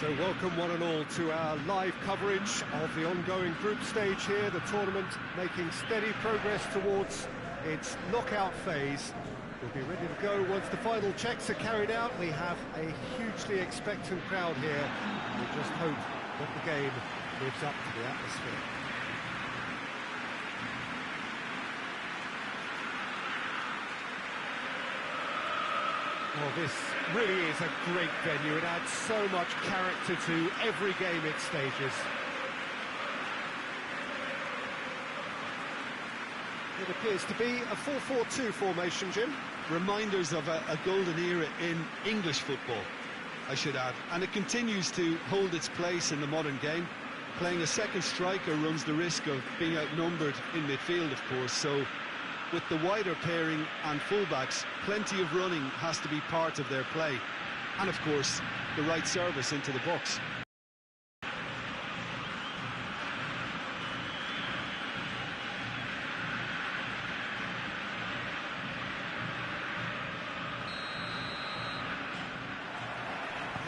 So welcome one and all to our live coverage of the ongoing group stage here, the tournament making steady progress towards its knockout phase. We'll be ready to go once the final checks are carried out. We have a hugely expectant crowd here. We just hope that the game lives up to the atmosphere. Well, this really is a great venue. It adds so much character to every game it stages. It appears to be a 4-4-2 formation, Jim. Reminders of a golden era in English football, I should add. And it continues to hold its place in the modern game. Playing a second striker runs the risk of being outnumbered in midfield, of course, so with the wider pairing and fullbacks, plenty of running has to be part of their play. And of course, the right service into the box.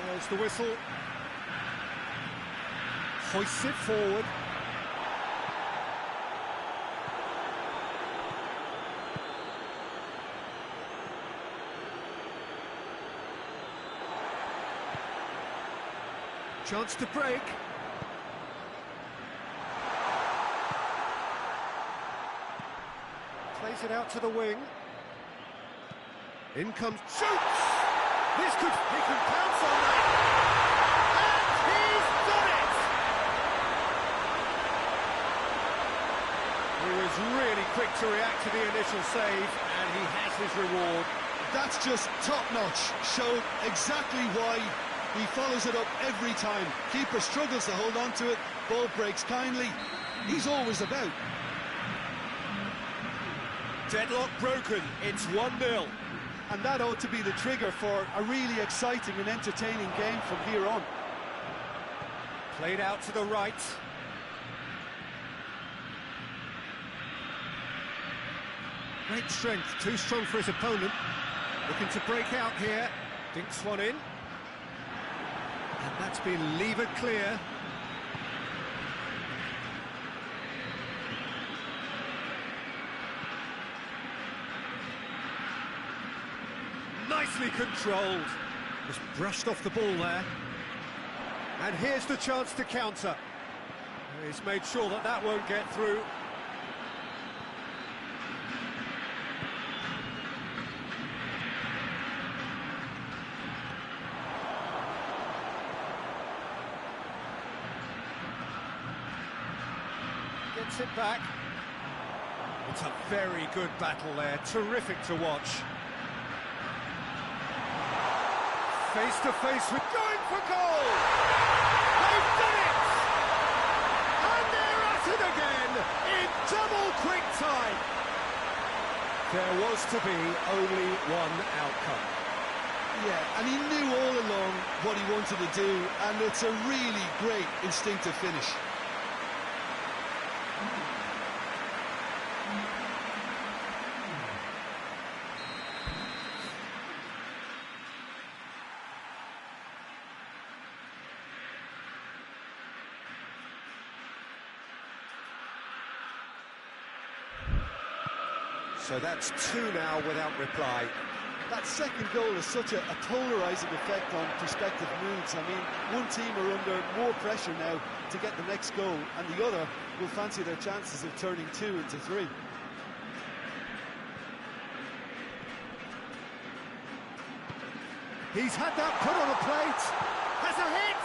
There's the whistle. Hoists it forward. Chance to break. Plays it out to the wing. In comes... Shoots! He can pounce on that. And he's done it! He was really quick to react to the initial save, and he has his reward. That's just top-notch. Showed exactly why he follows it up every time. Keeper struggles to hold on to it. Ball breaks kindly. He's always about. Deadlock broken. It's 1-0. And that ought to be the trigger for a really exciting and entertaining game from here on. Played out to the right. Great strength. Too strong for his opponent. Looking to break out here. Dinks one in. And that's been levered clear. Nicely controlled. Just brushed off the ball there. And here's the chance to counter. He's made sure that that won't get through. Gets it back. It's a very good battle there. Terrific to watch. Face to face with going for goal! They've done it! And they're at it again in double quick time. There was to be only one outcome. Yeah, and he knew all along what he wanted to do, and it's a really great instinctive finish. So that's two now without reply. That second goal has such a polarising effect on prospective moods. I mean, one team are under more pressure now to get the next goal, and the other will fancy their chances of turning 2 into 3. He's had that put on a plate. Has a hit!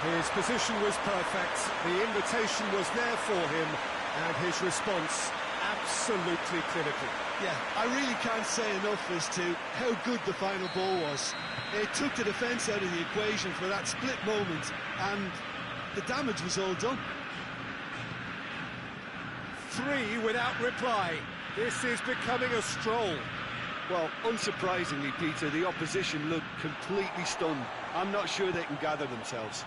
His position was perfect, the invitation was there for him, and his response absolutely clinical. Yeah, I really can't say enough as to how good the final ball was. It took the defence out of the equation for that split moment, and the damage was all done. 3 without reply. This is becoming a stroll. Well, unsurprisingly, Peter, the opposition looked completely stunned. I'm not sure they can gather themselves.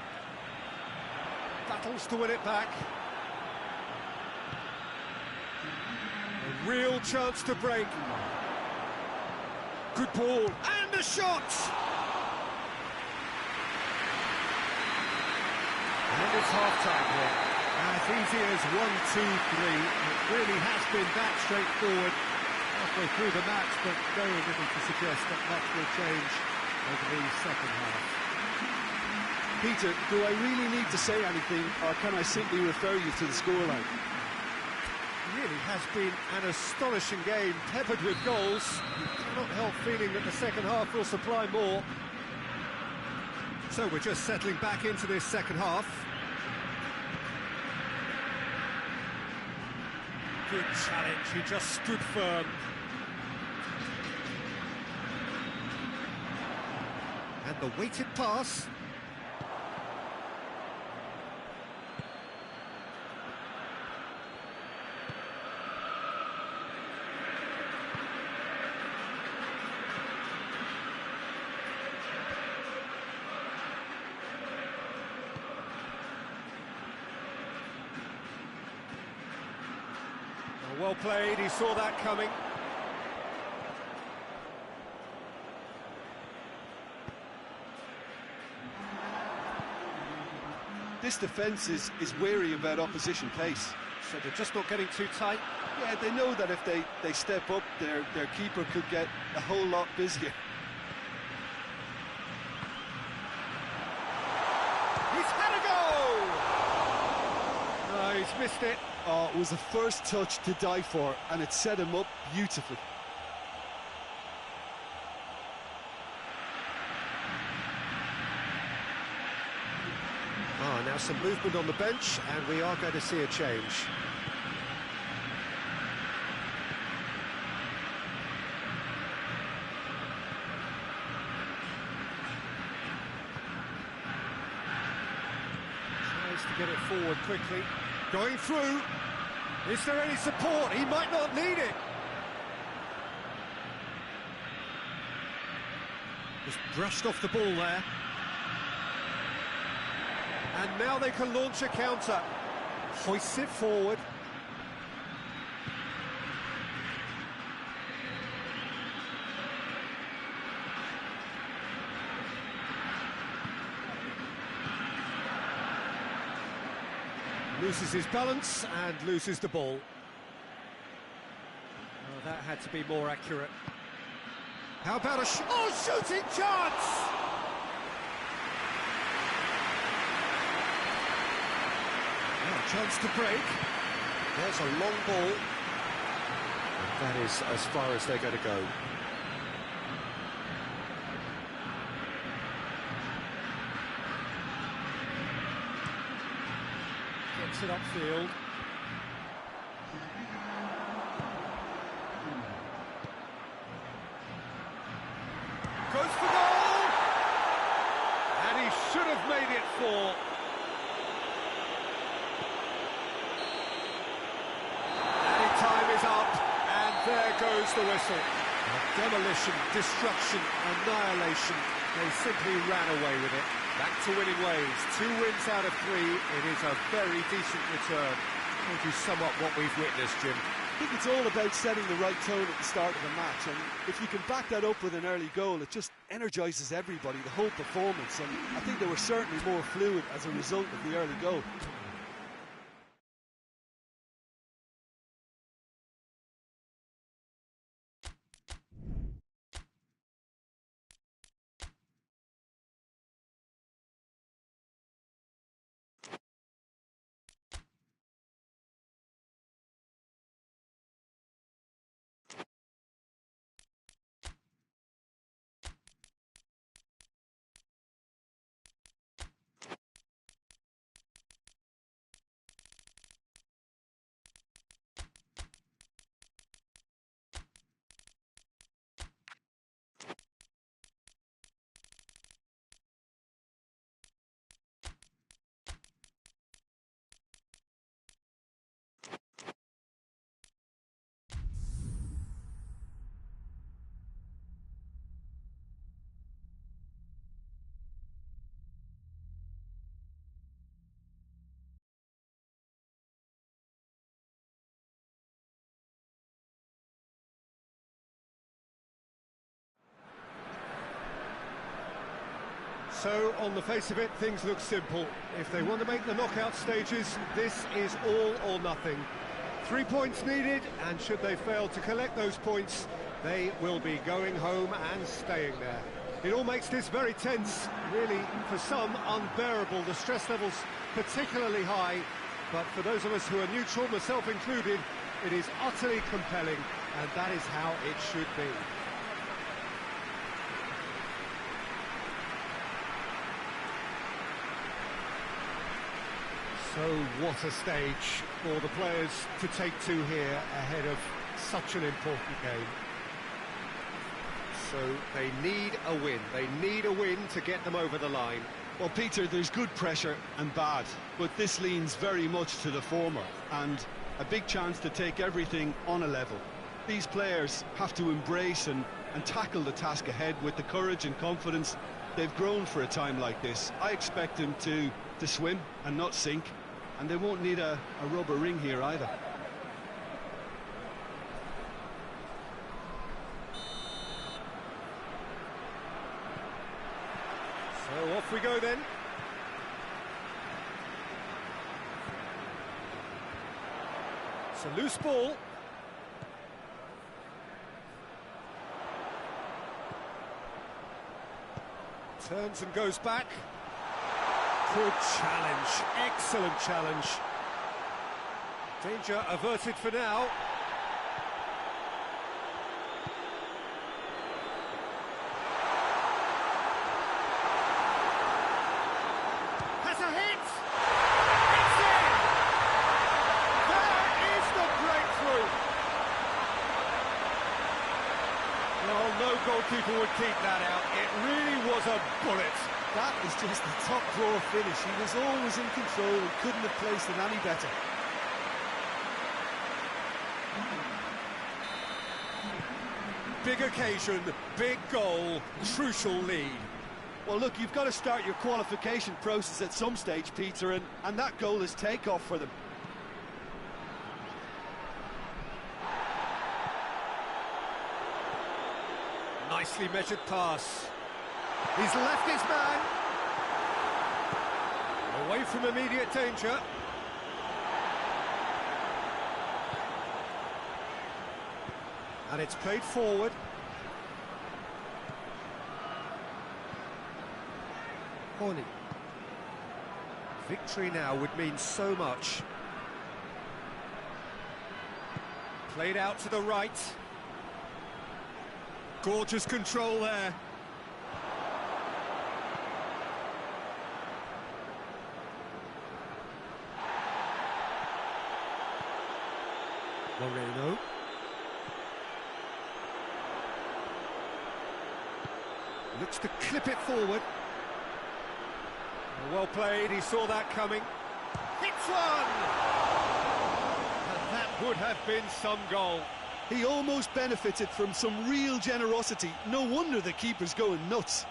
Battles to win it back. Real chance to break. Good ball, and a shot! And it's half-time here. As easy as 1, 2, 3. It really has been that straightforward halfway through the match, but very little to suggest that much will change over the second half. Peter, do I really need to say anything, or can I simply refer you to the scoreline? It really has been an astonishing game, peppered with goals. You cannot help feeling that the second half will supply more. So we're just settling back into this second half. Good challenge, he just stood firm. And the weighted pass. Well played, he saw that coming. This defence is wary about opposition pace. So they're just not getting too tight. Yeah, they know that if they step up, their keeper could get a whole lot busier. He's had a goal! No, he's missed it. Oh, it was the first touch to die for, and it set him up beautifully. Now some movement on the bench, and we are going to see a change. Tries to get it forward quickly. Going through. Is there any support? He might not need it. Just brushed off the ball there. And now they can launch a counter. Hoists it forward. Loses his balance and loses the ball. Oh, that had to be more accurate. How about a shooting chance! Oh, chance to break. There's a long ball. And that is as far as they're going to go. Gets it upfield. Goes for goal! And he should have made it 4. And time is up, and there goes the whistle. Demolition, destruction, annihilation. They simply ran away with it. Back to winning ways. 2 wins out of 3. It is a very decent return. How would you sum up what we've witnessed, Jim? I think it's all about setting the right tone at the start of the match, and if you can back that up with an early goal, it just energises everybody, the whole performance, and I think they were certainly more fluid as a result of the early goal. So, on the face of it, things look simple. If they want to make the knockout stages, this is all or nothing. 3 points needed, and should they fail to collect those points, they will be going home and staying there. It all makes this very tense, really, for some, unbearable. The stress levels particularly high, but for those of us who are neutral, myself included, it is utterly compelling, and that is how it should be. So what a stage for the players to take to here ahead of such an important game. So they need a win. They need a win to get them over the line. Well, Peter, there's good pressure and bad, but this leans very much to the former, and a big chance to take everything on a level. These players have to embrace and tackle the task ahead with the courage and confidence they've grown for a time like this. I expect them to swim and not sink, and they won't need a rubber ring here either. So off we go then. It's a loose ball. Turns and goes back. Good challenge, excellent challenge. Danger averted for now. Has a hit! It's in! There is the breakthrough! Well, no goalkeeper would keep that out. It really was a bullet. That is just the top drawer finish. He was always in control and couldn't have placed it any better. Big occasion, big goal, crucial lead. Well, look, you've got to start your qualification process at some stage, Peter, and that goal is takeoff for them. Nicely measured pass. He's left his man. Away from immediate danger. And it's played forward. Horny. Victory now would mean so much. Played out to the right. Gorgeous control there. Moreno. Looks to clip it forward. Well played, he saw that coming. Hits one! And that would have been some goal. He almost benefited from some real generosity. No wonder the keeper's going nuts.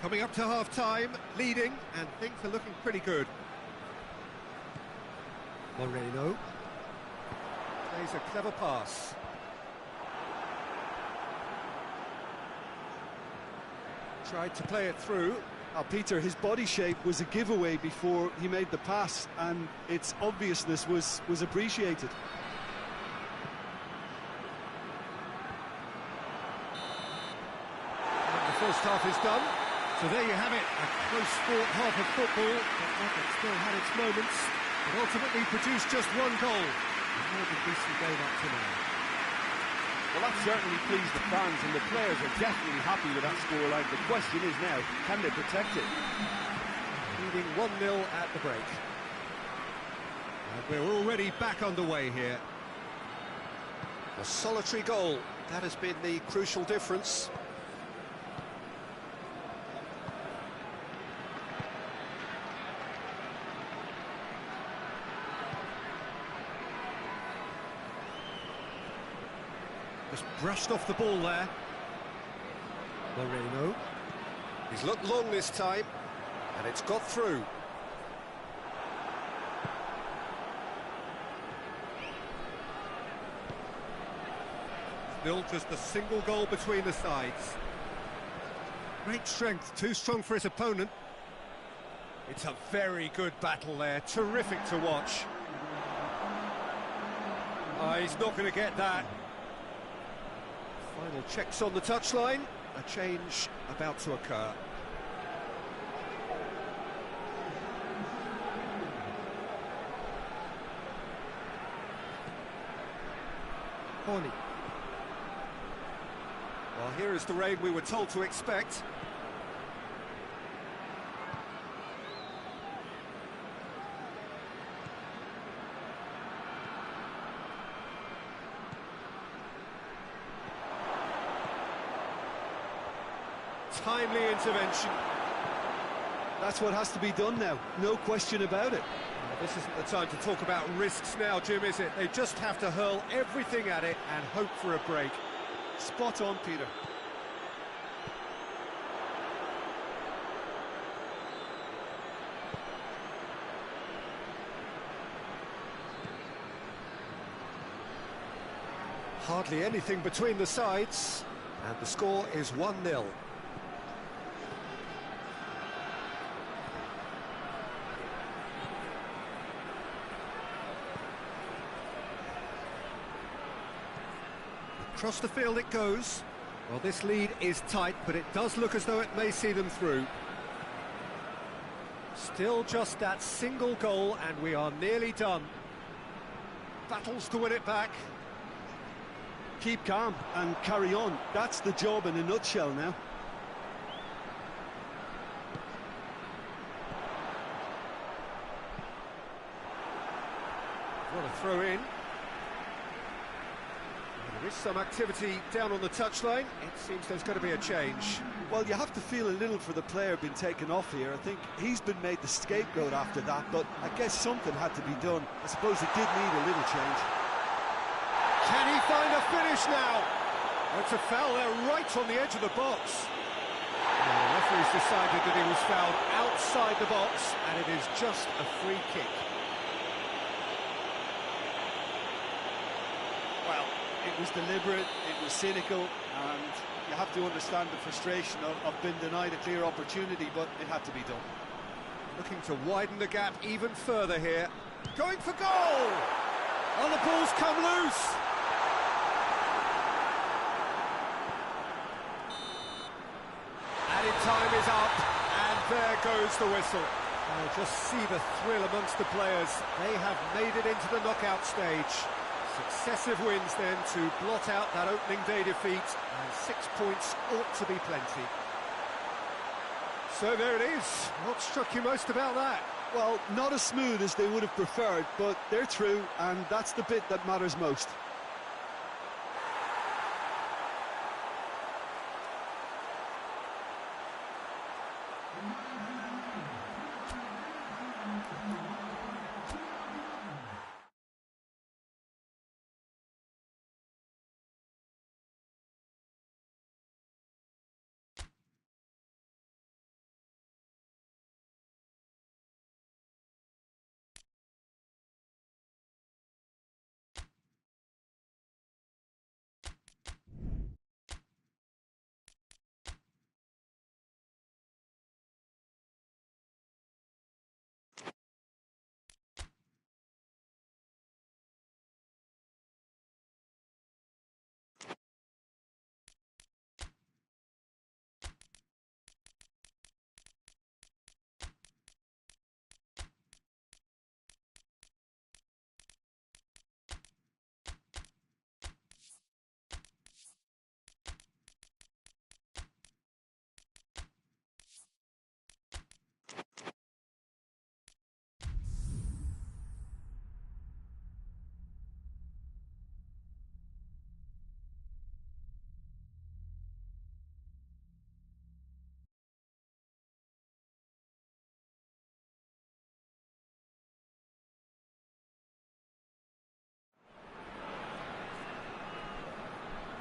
Coming up to half-time, leading, and things are looking pretty good. Moreno plays a clever pass. Tried to play it through. Peter, his body shape was a giveaway before he made the pass, and its obviousness was appreciated. And the first half is done. So there you have it, a close-fought half of football, but one that still had its moments. It ultimately produced just one goal. A more than decent game up to now. Well, that certainly pleased the fans, and the players are definitely happy with that scoreline. The question is now, can they protect it? Leading 1-0 at the break. And we're already back underway here. A solitary goal, that has been the crucial difference. Just brushed off the ball there. Moreno. He's looked long this time, and it's got through. Still just a single goal between the sides. Great strength, too strong for his opponent. It's a very good battle there, terrific to watch. He's not going to get that. Final checks on the touchline, a change about to occur. Horny. Well, here is the rain we were told to expect. Timely intervention. That's what has to be done now, no question about it. This isn't the time to talk about risks now, Jim, is it? They just have to hurl everything at it and hope for a break. Spot on, Peter. Hardly anything between the sides, and the score is 1-0. Across the field it goes. Well, this lead is tight, but it does look as though it may see them through. Still just that single goal, and we are nearly done. Battles to win it back. Keep calm and carry on. That's the job in a nutshell now. What a throw in. There is some activity down on the touchline. It seems there's going to be a change. Well, you have to feel a little for the player being taken off here. I think he's been made the scapegoat after that, but I guess something had to be done. I suppose it did need a little change. Can he find a finish now? It's a foul there right on the edge of the box. And the referee's decided that he was fouled outside the box, and it is just a free kick. Well, it was deliberate, it was cynical, and you have to understand the frustration of being denied a clear opportunity, but it had to be done. Looking to widen the gap even further here. Going for goal! Oh, the ball's come loose! Added time is up, and there goes the whistle. Oh, just see the thrill amongst the players. They have made it into the knockout stage. Successive wins then to blot out that opening day defeat, and 6 points ought to be plenty. So there it is. What struck you most about that? Well, not as smooth as they would have preferred, but they're through, and that's the bit that matters most.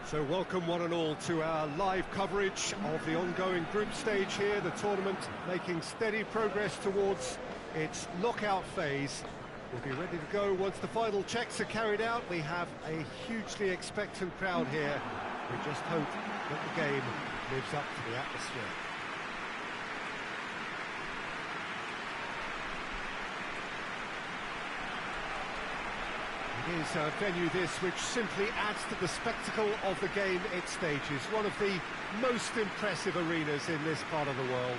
So welcome one and all to our live coverage of the ongoing group stage here, the tournament making steady progress towards its knockout phase. We'll be ready to go once the final checks are carried out. We have a hugely expectant crowd here. We just hope that the game lives up to the atmosphere. It is a venue this which simply adds to the spectacle of the game it stages. One of the most impressive arenas in this part of the world.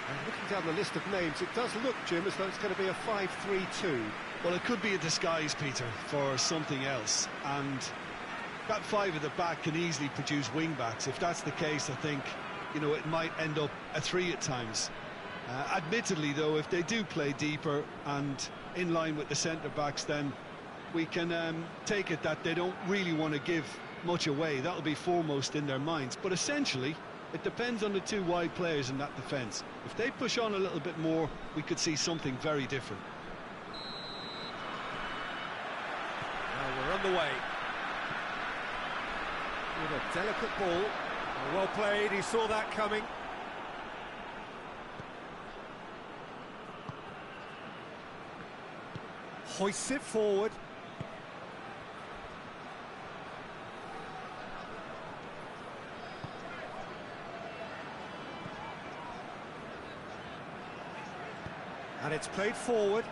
And looking down the list of names, it does look, Jim, as though it's going to be a 5-3-2. Well, it could be a disguise, Peter, for something else. And that five at the back can easily produce wing-backs. If that's the case, I think, you know, it might end up a three at times. Admittedly, though, if they do play deeper and in line with the centre-backs, then we can take it that they don't really want to give much away. That'll be foremost in their minds. But essentially, it depends on the two wide players in that defence. If they push on a little bit more, we could see something very different. Now we're on the way. With a delicate ball. Well played, he saw that coming. Hoists it forward. And it's played forward.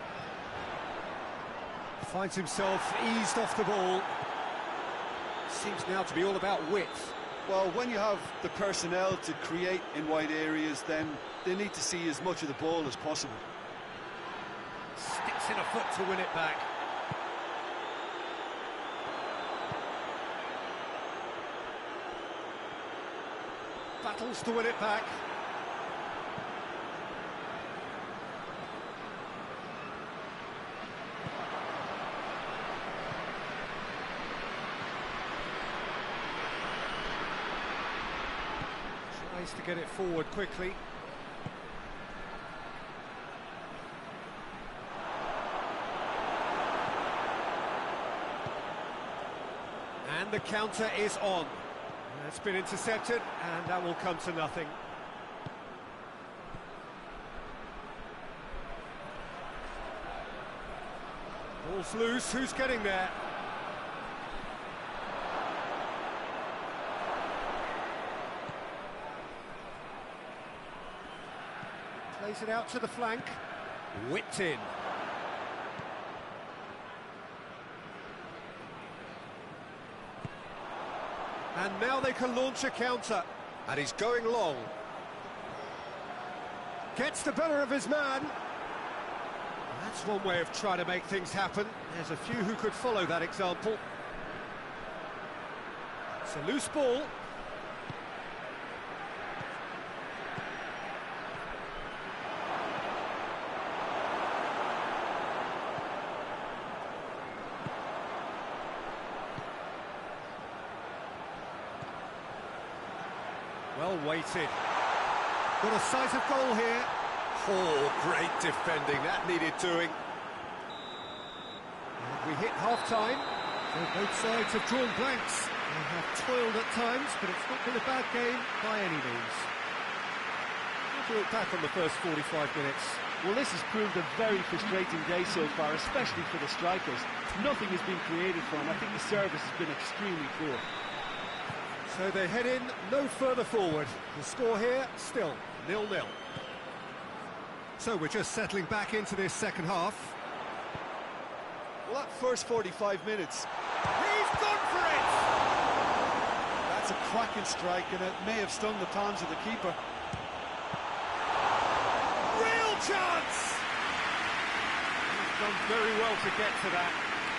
Finds himself eased off the ball. Seems now to be all about width. Well, when you have the personnel to create in wide areas, then they need to see as much of the ball as possible. Sticks in a foot to win it back. Battles to win it back. Tries to get it forward quickly. And the counter is on. It's been intercepted, and that will come to nothing. Ball's loose, who's getting there? Plays it out to the flank. Whipped in. And now they can launch a counter. And he's going long. Gets the better of his man. That's one way of trying to make things happen. There's a few who could follow that example. It's a loose ball. Well weighted. Got a sight of goal here. Oh, great defending. That needed doing. And we hit half-time. So both sides have drawn blanks. They have toiled at times, but it's not been a bad game by any means. How do you look back on the first 45 minutes? Well, this has proved a very frustrating day so far, especially for the strikers. Nothing has been created for them. I think the service has been extremely poor. So they head in no further forward. The score here, still 0-0. So we're just settling back into this second half. Well, that first 45 minutes... He's gone for it! That's a cracking strike, and it may have stung the palms of the keeper. Real chance! He's done very well to get to that.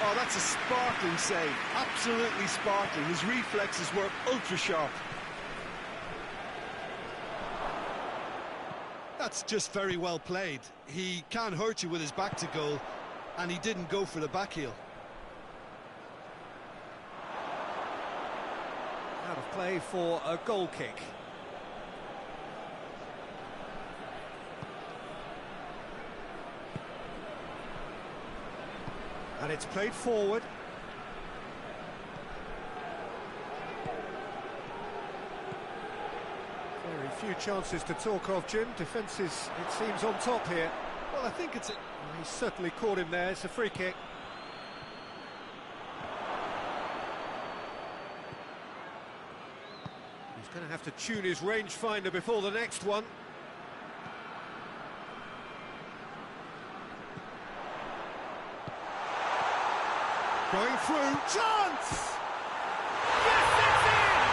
Oh, that's a sparkling save. Absolutely sparkling. His reflexes were ultra sharp. That's just very well played. He can't hurt you with his back to goal, and he didn't go for the back heel. Out of play for a goal kick. And it's played forward. chances to talk of, Jim. Defence is, it seems, on top here. Well, I think it's... He's certainly caught him there. It's a free kick. He's going to have to tune his rangefinder before the next one. Going through, chance! Yes, it's in!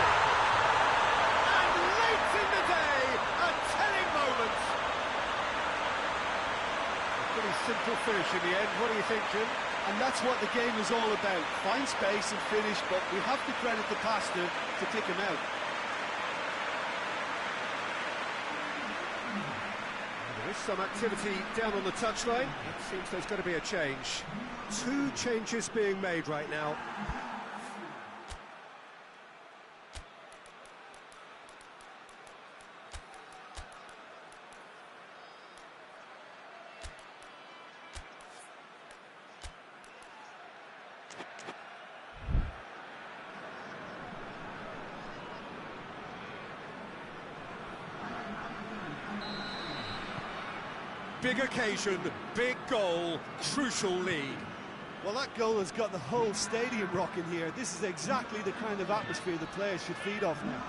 And late in the day, a telling moment. A pretty simple finish in the end. What do you think, Jim? And that's what the game is all about. Find space and finish, but we have to credit the passer to kick him out. There is some activity down on the touchline. It seems there's going to be a change. 2 changes being made right now. Big occasion, big goal, crucial lead. Well, that goal has got the whole stadium rocking here. This is exactly the kind of atmosphere the players should feed off now.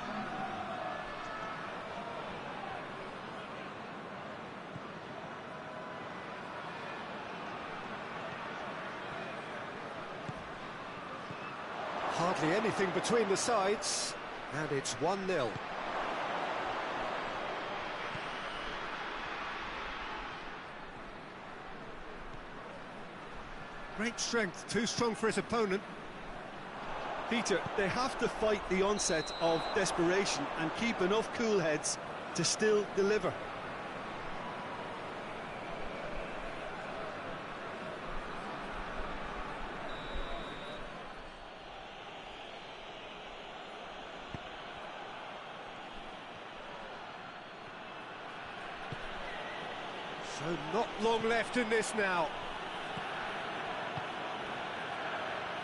Hardly anything between the sides, and it's 1-0. Great strength, too strong for his opponent. Peter, they have to fight the onset of desperation and keep enough cool heads to still deliver. So not long left in this now.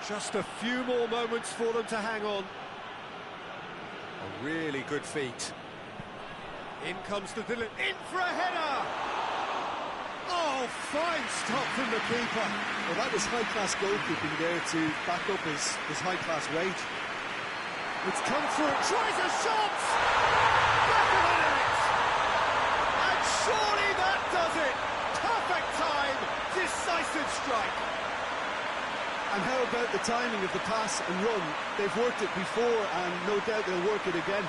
Just a few more moments for them to hang on. A really good feat. In comes the delivery. In for a header! Oh, fine stop from the keeper. Well, that was high-class goalkeeping there to back up his high-class rage. It's come through, tries a shot! Back of the net! And surely that does it! Perfect time, decisive strike. And how about the timing of the pass and run? They've worked it before, and no doubt they'll work it again.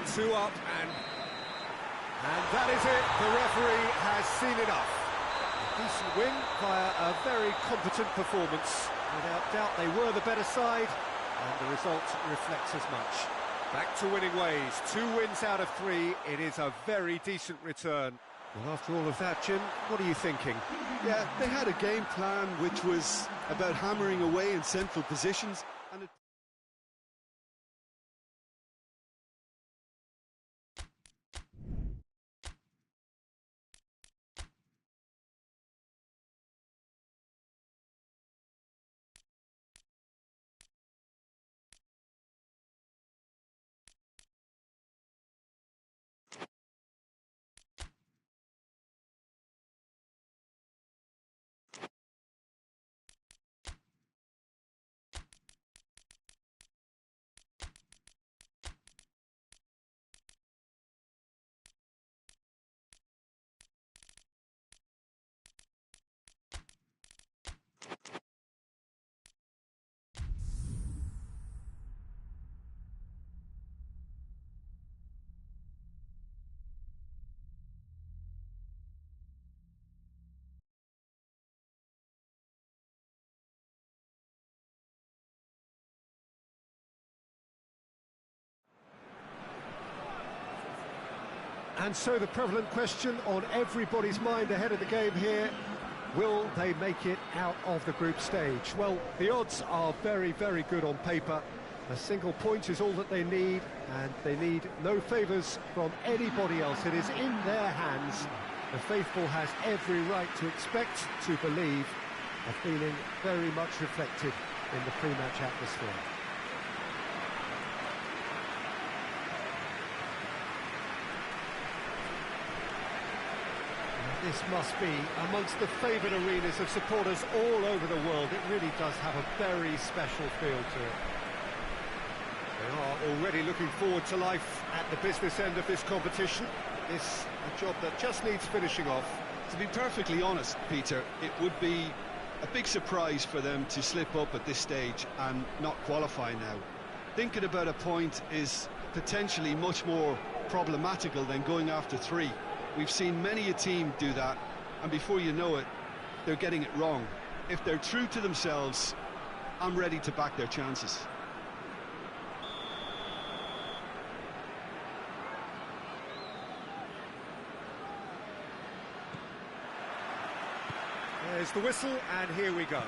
Two up, and that is it. The referee has seen enough. A decent win via a very competent performance. Without doubt, they were the better side, and the result reflects as much. Back to winning ways. 2 wins out of 3. It is a very decent return. Well, after all of that, Jim, what are you thinking? Yeah, they had a game plan which was about hammering away in central positions, and it... And so the prevalent question on everybody's mind ahead of the game here, will they make it out of the group stage? Well, the odds are very, very good on paper. A single point is all that they need, and they need no favours from anybody else. It is in their hands. The faithful has every right to expect, to believe, A feeling very much reflected in the pre-match atmosphere. This must be amongst the favoured arenas of supporters all over the world. It really does have a very special feel to it. They are already looking forward to life at the business end of this competition. This a job that just needs finishing off. To be perfectly honest, Peter, it would be a big surprise for them to slip up at this stage and not qualify now. Thinking about a point is potentially much more problematical than going after 3. We've seen many a team do that, and before you know it, they're getting it wrong. If they're true to themselves, I'm ready to back their chances. There's the whistle, and here we go.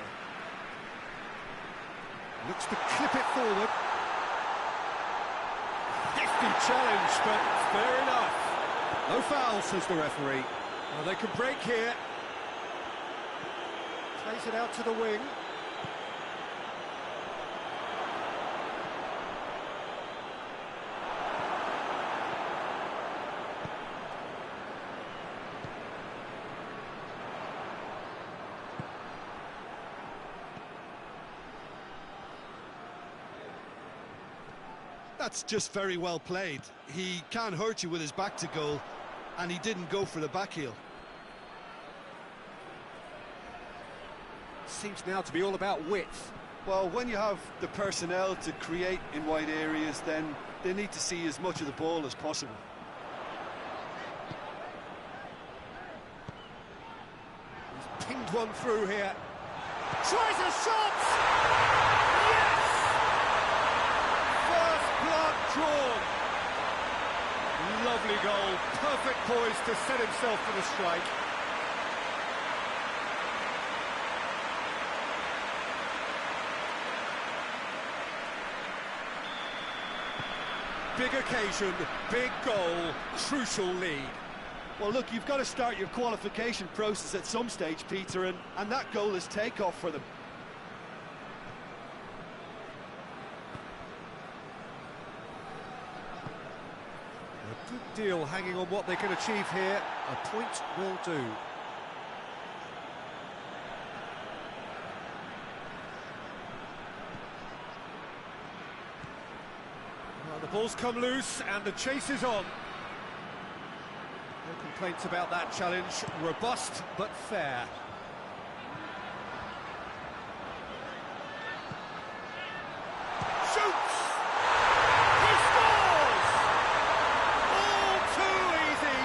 Looks to clip it forward. Hefty challenge, but fair enough. No foul, says the referee. Well, they can break here. Plays it out to the wing. That's just very well played. He can't hurt you with his back to goal, and he didn't go for the back heel. Seems now to be all about width. Well, when you have the personnel to create in wide areas, then they need to see as much of the ball as possible. He's pinged one through here. Tries a shot! Yes! First blood drawn. Lovely goal. Perfect poise to set himself for the strike. Big occasion, big goal, crucial lead. Well, look, you've got to start your qualification process at some stage, Peter, and that goal is takeoff for them. A good deal hanging on what they can achieve here. A point will do. Well, the ball's come loose and the chase is on. No complaints about that challenge. Robust but fair. Shoots! He scores! All too easy.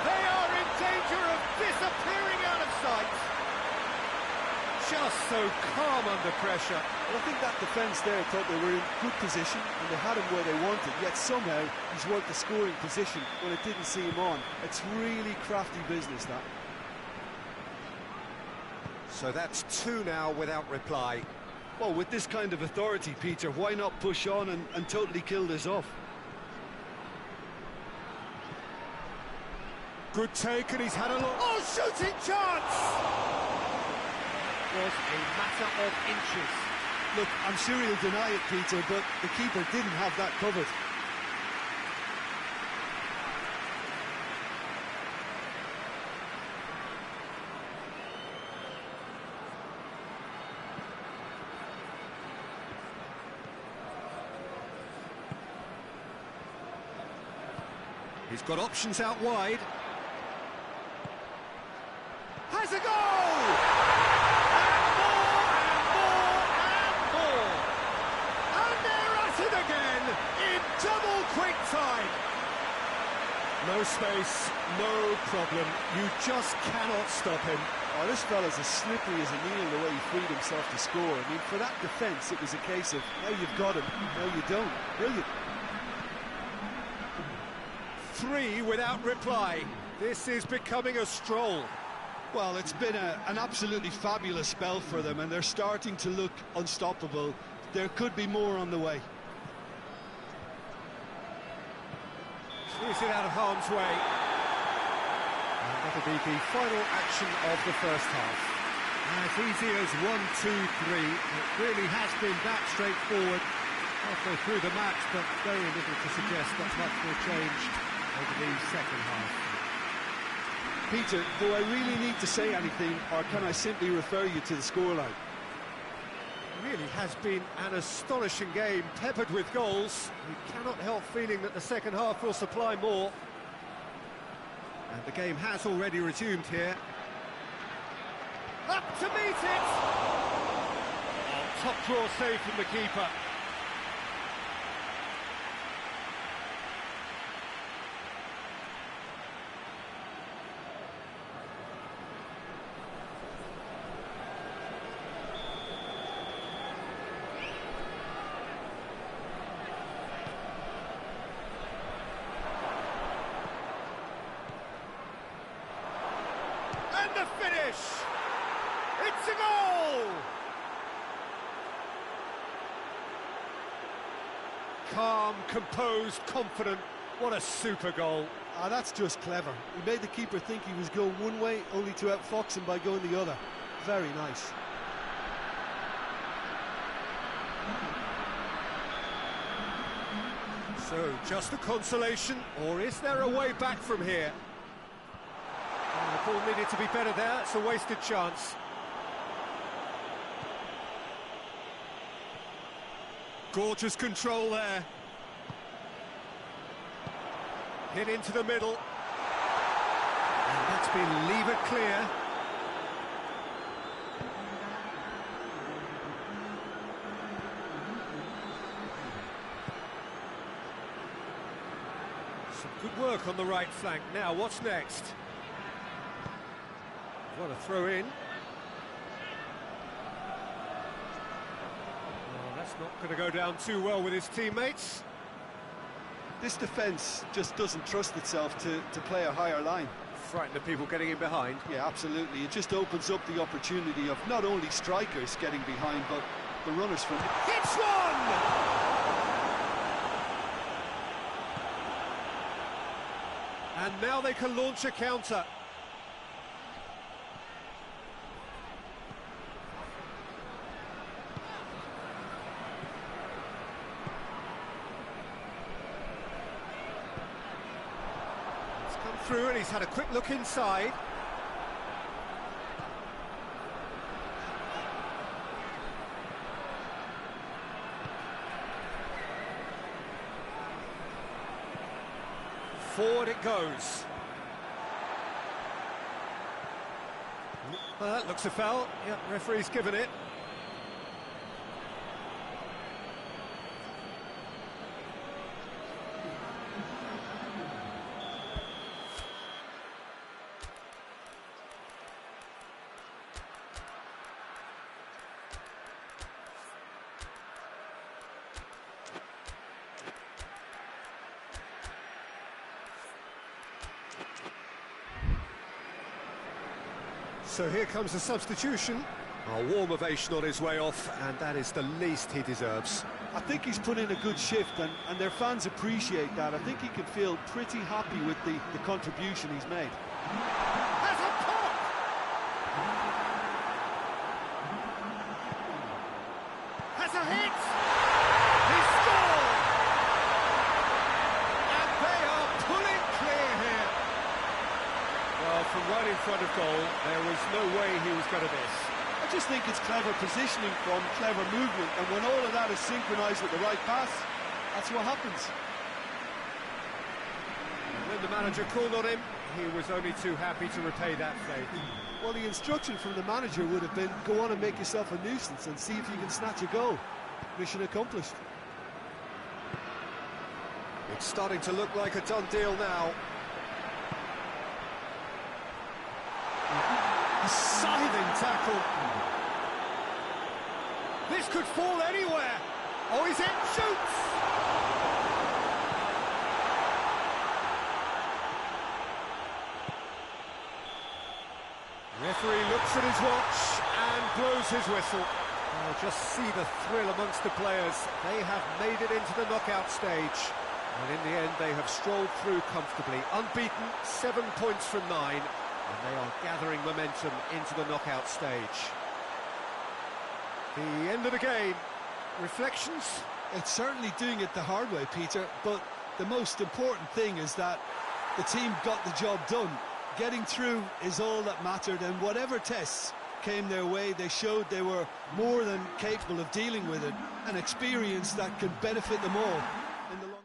They are in danger of disappearing out of sight. Just so calm under pressure. Well, I think that defence there thought they were in good position and they had him where they wanted, yet somehow he's worked the scoring position when it didn't see him on. It's really crafty business, that. So that's 2 now without reply. Well, with this kind of authority, Peter, why not push on and totally kill this off? Good take, and he's had a look. Oh, shooting chance! Was a matter of inches. Look, I'm sure he'll deny it, Peter, but the keeper didn't have that covered. He's got options out wide. Has a goal! Double quick time. No space, no problem. You just cannot stop him. Oh, this fella's as slippery as a needle the way he freed himself to score. I mean, for that defence, it was a case of now you've got him, now you don't. Brilliant. 3 without reply. This is becoming a stroll. Well, it's been an absolutely fabulous spell for them, and they're starting to look unstoppable. There could be more on the way. Is it out of harm's way? And that'll be the final action of the first half. As easy as 1, 2, 3. It really has been that straightforward halfway through the match, but very little to suggest that much will change over the second half. Peter, do I really need to say anything, or can I simply refer you to the scoreline? Really has been an astonishing game, peppered with goals. You cannot help feeling that the second half will supply more. And the game has already resumed here. Up to meet it! Oh, top draw save from the keeper. And the finish! It's a goal! Calm, composed, confident. What a super goal. Ah, that's just clever. He made the keeper think he was going one way, only to outfox him by going the other. Very nice. So, just a consolation, or is there a way back from here? Oh, the ball needed to be better there. It's a wasted chance. Gorgeous control there. Hit into the middle. And that's been levered clear. Some good work on the right flank. Now, what's next? What a throw in. Oh, that's not going to go down too well with his teammates. This defence just doesn't trust itself to play a higher line. Frighten the people getting in behind. Yeah, absolutely. It just opens up the opportunity of not only strikers getting behind, but the runners from... Hits one! And now they can launch a counter. Through, and he's had a quick look inside. Forward it goes. Well, that looks a foul. Yep, referee's given it. So here comes the substitution. A warm ovation on his way off, and that is the least he deserves. I think he's put in a good shift, and their fans appreciate that. I think he can feel pretty happy with the contribution he's made. Has a pop! Has a hit! He scored! And they are pulling clear here. Well, from right in front of goal, there was no way he was going to miss. I just think it's clever positioning from clever movement, and when all of that is synchronised with the right pass, that's what happens. When the manager called on him, he was only too happy to repay that faith. Well, the instruction from the manager would have been, go on and make yourself a nuisance and see if you can snatch a goal. Mission accomplished. It's starting to look like a done deal now. A scything tackle. This could fall anywhere. Oh, he's in, shoots! Referee looks at his watch and blows his whistle. Oh, just see the thrill amongst the players. They have made it into the knockout stage. And in the end, they have strolled through comfortably. Unbeaten, 7 points from 9. And they are gathering momentum into the knockout stage. The end of the game. Reflections? It's certainly doing it the hard way, Peter, but the most important thing is that the team got the job done. Getting through is all that mattered, and whatever tests came their way, they showed they were more than capable of dealing with it, an experience that could benefit them all in the long.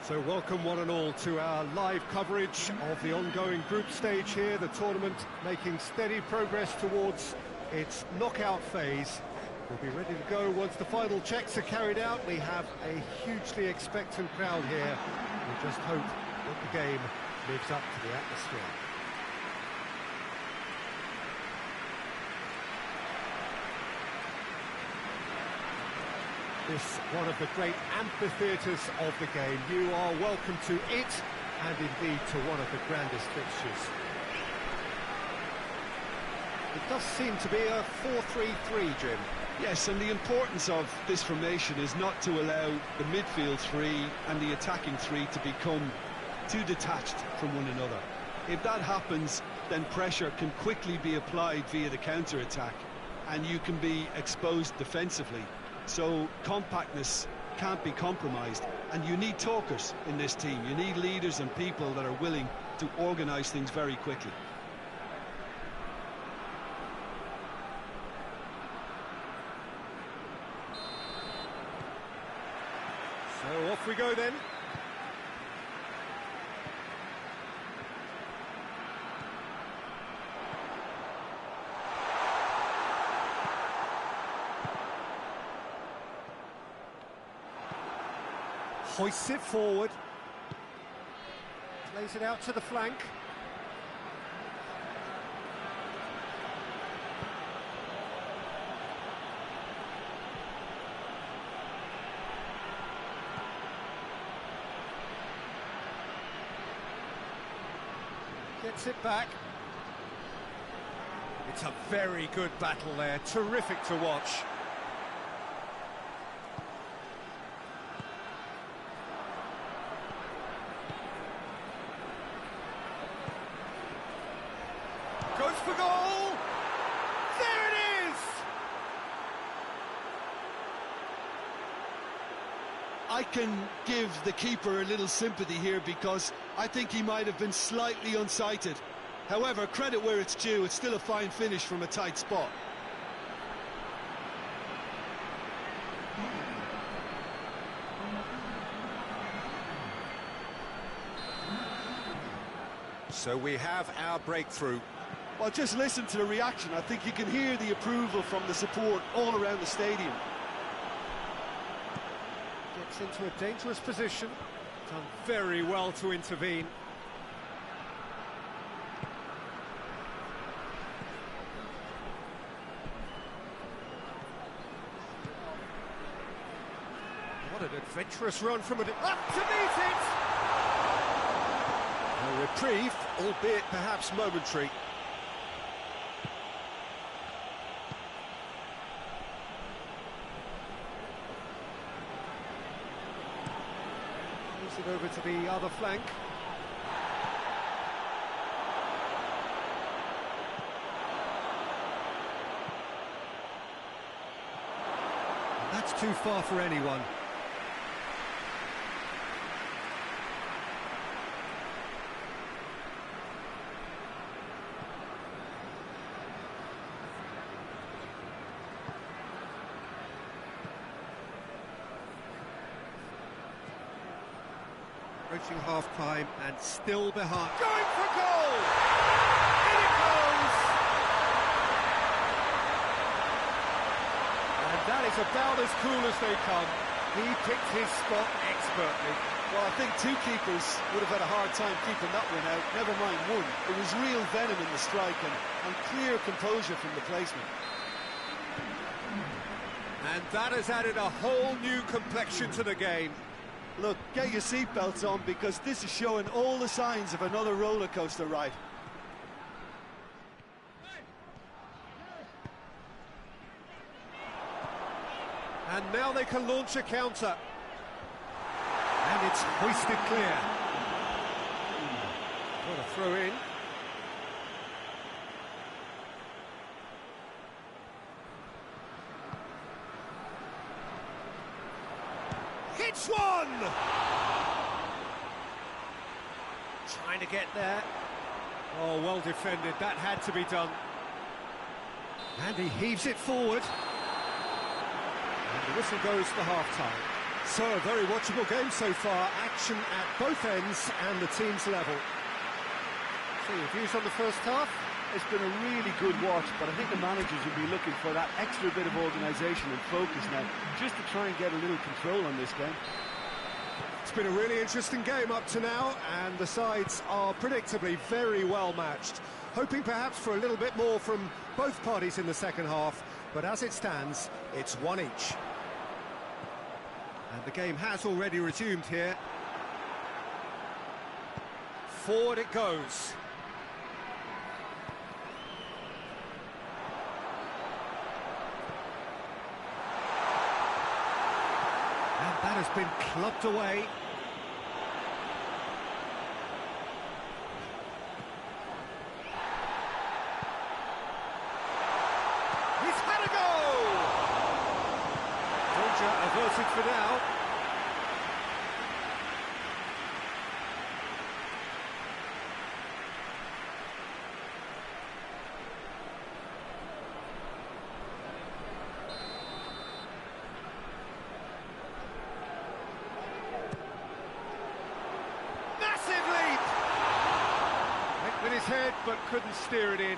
So welcome one and all to our live coverage of the ongoing group stage here, the tournament making steady progress towards its knockout phase. We'll be ready to go once the final checks are carried out. We have a hugely expectant crowd here. We just hope that the game lives up to the atmosphere. This one of the great amphitheatres of the game. You are welcome to it, and indeed to one of the grandest fixtures. It does seem to be a 4-3-3, Jim. Yes, and the importance of this formation is not to allow the midfield three and the attacking three to become too detached from one another. If that happens, then pressure can quickly be applied via the counter-attack, and you can be exposed defensively. So compactness can't be compromised, and you need talkers in this team. You need leaders and people that are willing to organise things very quickly. So off we go then. Hoists it forward. Plays it out to the flank. Gets it back. It's a very good battle there. Terrific to watch. Goes for goal! There it is! I can give the keeper a little sympathy here because I think he might have been slightly unsighted. However, credit where it's due, it's still a fine finish from a tight spot. So we have our breakthrough. Well, just listen to the reaction. I think you can hear the approval from the support all around the stadium. Gets into a dangerous position. Done very well to intervene. What an adventurous run from up to meet it! A reprieve, albeit perhaps momentary. Moves it over to the other flank. That's too far for anyone. Approaching half-time and still behind. Going for goal! In it goes! And that is about as cool as they come. He picked his spot expertly. Well, I think two keepers would have had a hard time keeping that one out, never mind one. It was real venom in the strike and clear composure from the placement. And that has added a whole new complexion to the game. Look, get your seatbelts on because this is showing all the signs of another roller coaster ride. And now they can launch a counter. And it's hoisted clear. What a throw in. Hits one! Trying to get there. Oh, well defended. That had to be done. And he heaves it forward. And the whistle goes for half-time. So, a very watchable game so far. Action at both ends and the team's level. So, your views on the first half? It's been a really good watch, but I think the managers will be looking for that extra bit of organisation and focus now, just to try and get a little control on this game. It's been a really interesting game up to now, and the sides are predictably very well matched. Hoping perhaps for a little bit more from both parties in the second half, but as it stands, it's one each. And the game has already resumed here. Forward it goes. And that has been clubbed away. He's had a goal! Danger averted for now. With his head, but couldn't steer it in.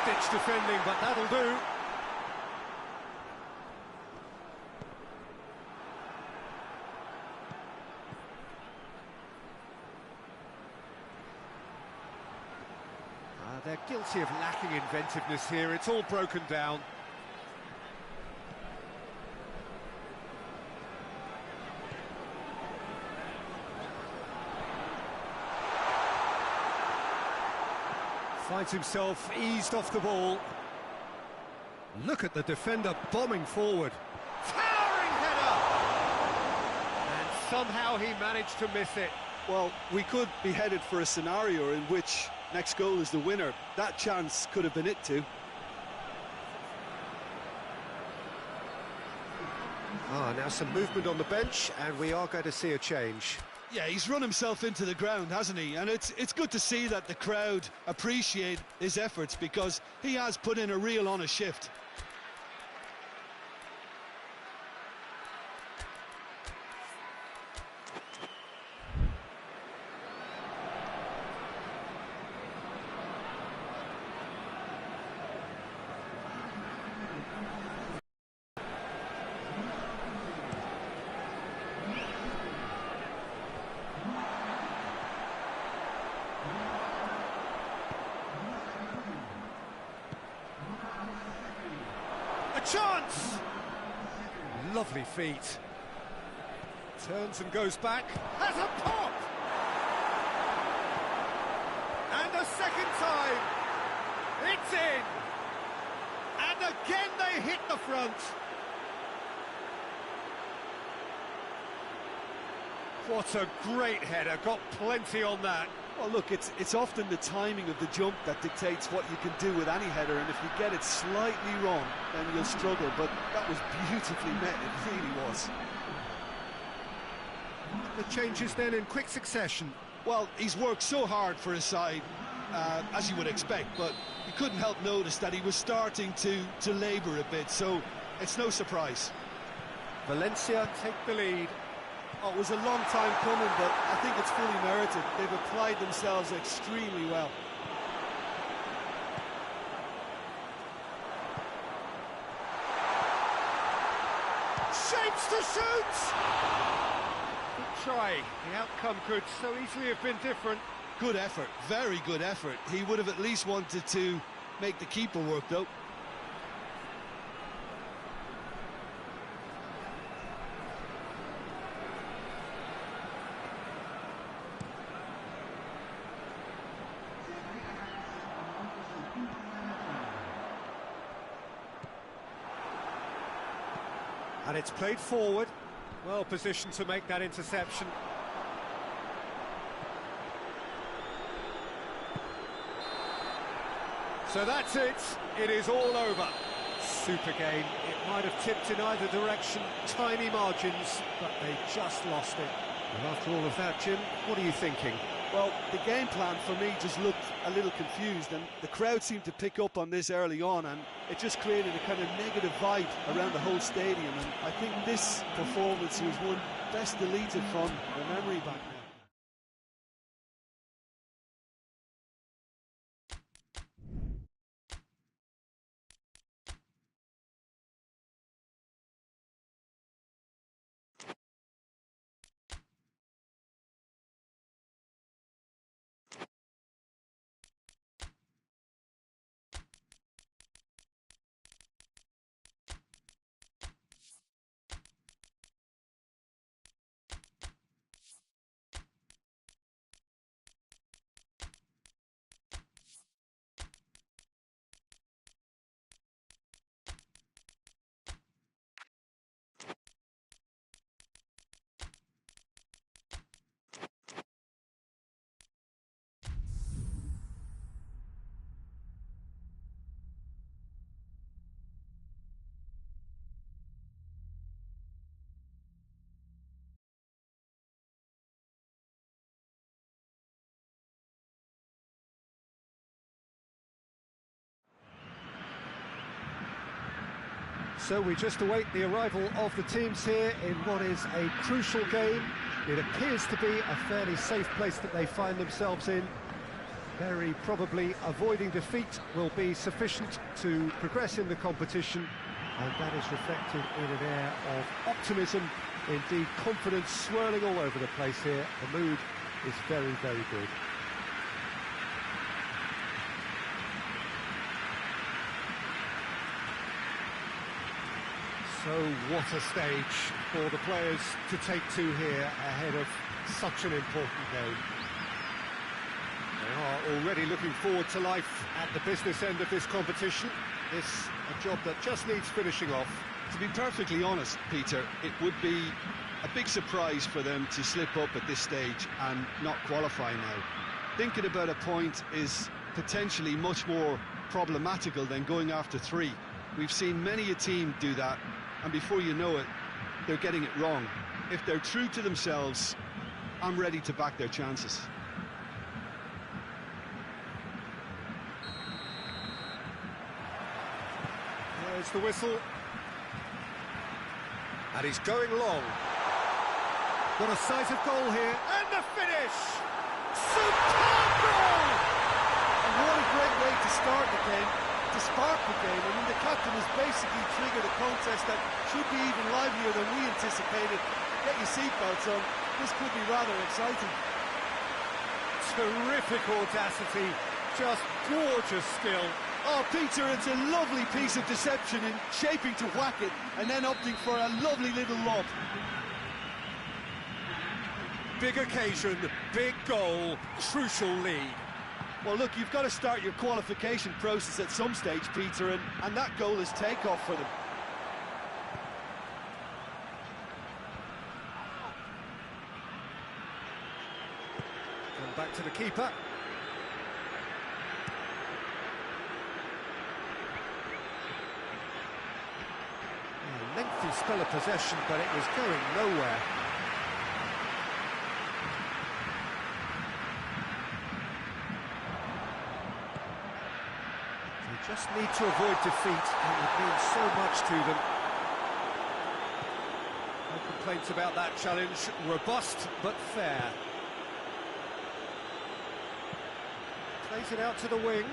Ditch defending, but that'll do. They're guilty of lacking inventiveness here. It's all broken down. Finds himself eased off the ball. Look at the defender bombing forward. Towering header! And somehow he managed to miss it. Well, we could be headed for a scenario in which next goal is the winner. That chance could have been it too. Now some movement on the bench, and we are going to see a change. Yeah, he's run himself into the ground, hasn't he? And it's good to see that the crowd appreciate his efforts, because he has put in a real honest shift. Chance! Lovely feet. Turns and goes back. Has a pop! And a second time. It's in! And again they hit the front. What a great header. Got plenty on that. Well, look, it's often the timing of the jump that dictates what you can do with any header, and if you get it slightly wrong, then you'll struggle, but that was beautifully met, it really was. The changes then in quick succession. Well, he's worked so hard for his side, as you would expect, but you couldn't help notice that he was starting to labour a bit, so it's no surprise. Valencia take the lead. Oh, it was a long time coming, but I think it's fully merited. They've applied themselves extremely well. Shapes to shoot! Good try. The outcome could so easily have been different. Good effort, very good effort. He would have at least wanted to make the keeper work, though. And it's played forward, well positioned to make that interception. So that's it, it is all over. Super game, it might have tipped in either direction, tiny margins, but they just lost it. And after all of that, Jim, what are you thinking? Well, the game plan for me just looked a little confused, and the crowd seemed to pick up on this early on, and it just created a kind of negative vibe around the whole stadium, and I think this performance was one best deleted from the memory bank now. So we just await the arrival of the teams here in what is a crucial game. It appears to be a fairly safe place that they find themselves in. Very probably avoiding defeat will be sufficient to progress in the competition, and that is reflected in an air of optimism, indeed confidence swirling all over the place here. The mood is very, very good. So what a stage for the players to take to here ahead of such an important game. They are already looking forward to life at the business end of this competition. This a job that just needs finishing off. To be perfectly honest, Peter, it would be a big surprise for them to slip up at this stage and not qualify now. Thinking about a point is potentially much more problematical than going after 3. We've seen many a team do that, and before you know it, they're getting it wrong. If they're true to themselves, I'm ready to back their chances. There's the whistle. And he's going long. What a sight of goal here. And the finish! Superb goal! And what a great way to start the game, to spark the game. I mean, the captain has basically triggered a contest that should be even livelier than we anticipated. Get your seatbelts on. This could be rather exciting. Terrific audacity. Just gorgeous skill. Oh, Peter, it's a lovely piece of deception in shaping to whack it and then opting for a lovely little lob. Big occasion, big goal, crucial lead. Well, look, you've got to start your qualification process at some stage, Peter, and that goal is takeoff for them. Come back to the keeper. A lengthy spell of possession, but it was going nowhere. They just need to avoid defeat. It would mean so much to them. No complaints about that challenge. Robust, but fair. Plays it out to the wing.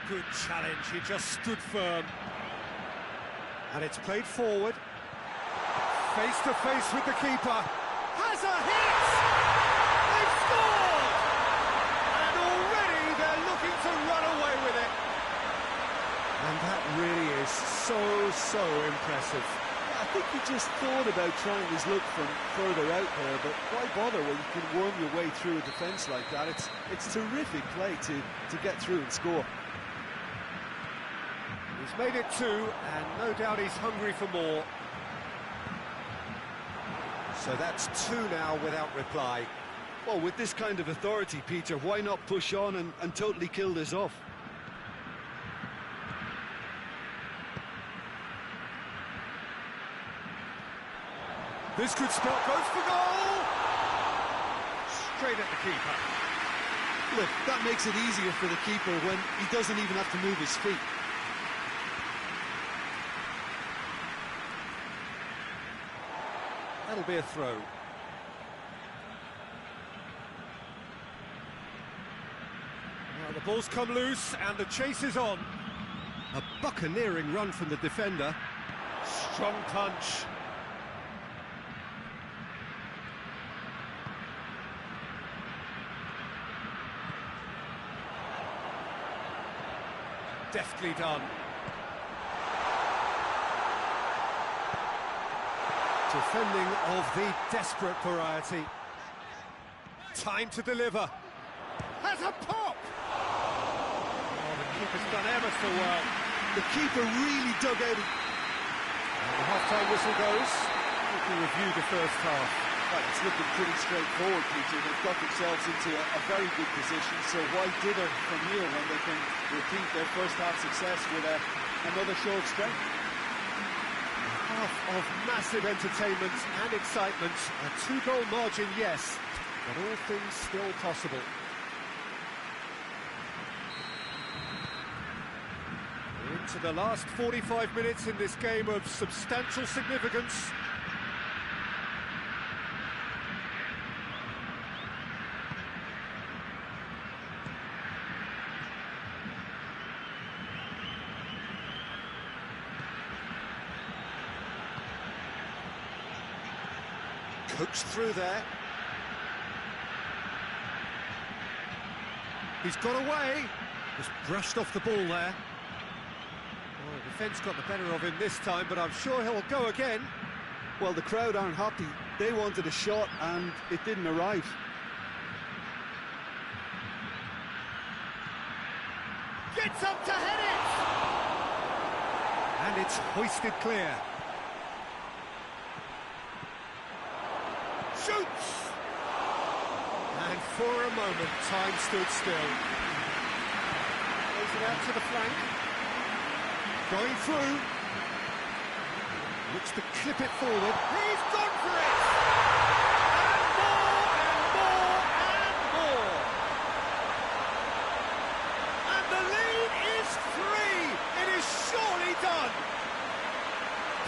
Good challenge, he just stood firm. And it's played forward. Face to face with the keeper. Has a hit! They've scored! And already they're looking to run away with it. And that really is so impressive. I think you just thought about trying his look from further out there, but why bother when you can worm your way through a defence like that? It's terrific play to get through and score. He's made it 2, and no doubt he's hungry for more. So that's 2 now without reply. Well, with this kind of authority, Peter, why not push on and totally kill this off? This could spell, goes for goal! Straight at the keeper. Look, that makes it easier for the keeper when he doesn't even have to move his feet. That'll be a throw. Now the ball's come loose and the chase is on. A buccaneering run from the defender. Strong punch. Deftly done. Defending of the desperate variety. Time to deliver. Has a pop! Oh, the keeper's done ever so well. The keeper really dug out. And the half-time whistle goes. We can review the first half. Well, it's looking pretty straightforward, Peter. They've got themselves into a very good position, so why dither from here when they can repeat their first half success with another show of strength? Half of massive entertainment and excitement. A 2-goal margin, yes, but all things still possible. We're into the last 45 minutes in this game of substantial significance. Coaxed through there. He's got away. Just brushed off the ball there. Well, the defence got the better of him this time, but I'm sure he'll go again. Well, the crowd aren't happy. They wanted a shot and it didn't arrive. Gets up to head it! And it's hoisted clear. Shoots! And for a moment, time stood still. Plays it out to the flank. Going through. Looks to clip it forward. He's gone for it! And more, and more, and more! And the lead is 3! It is surely done!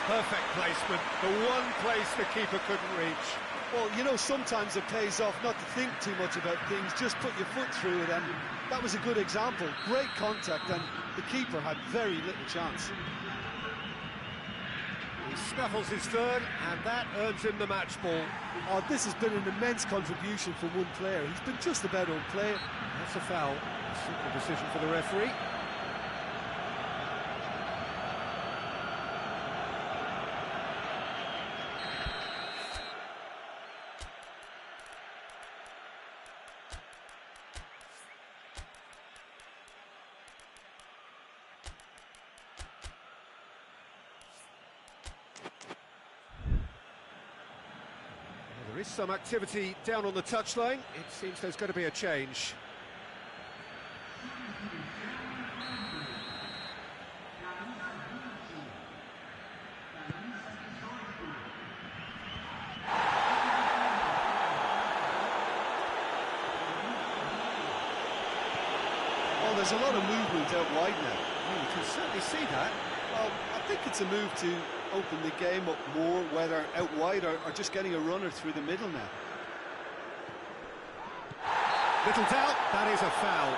Perfect placement, the one place the keeper couldn't reach. Well, you know, sometimes it pays off not to think too much about things, just put your foot through it, and that was a good example. Great contact, and the keeper had very little chance. He snaffles his third, and that earns him the match ball. Oh, this has been an immense contribution from one player. He's been just about on play. That's a foul. A simple decision for the referee. There is some activity down on the touchline. It seems there's going to be a change. Well, there's a lot of movement out wide now. Well, you can certainly see that. Well, I think it's a move to open the game up more, whether out wide or just getting a runner through the middle now. Little doubt, that is a foul.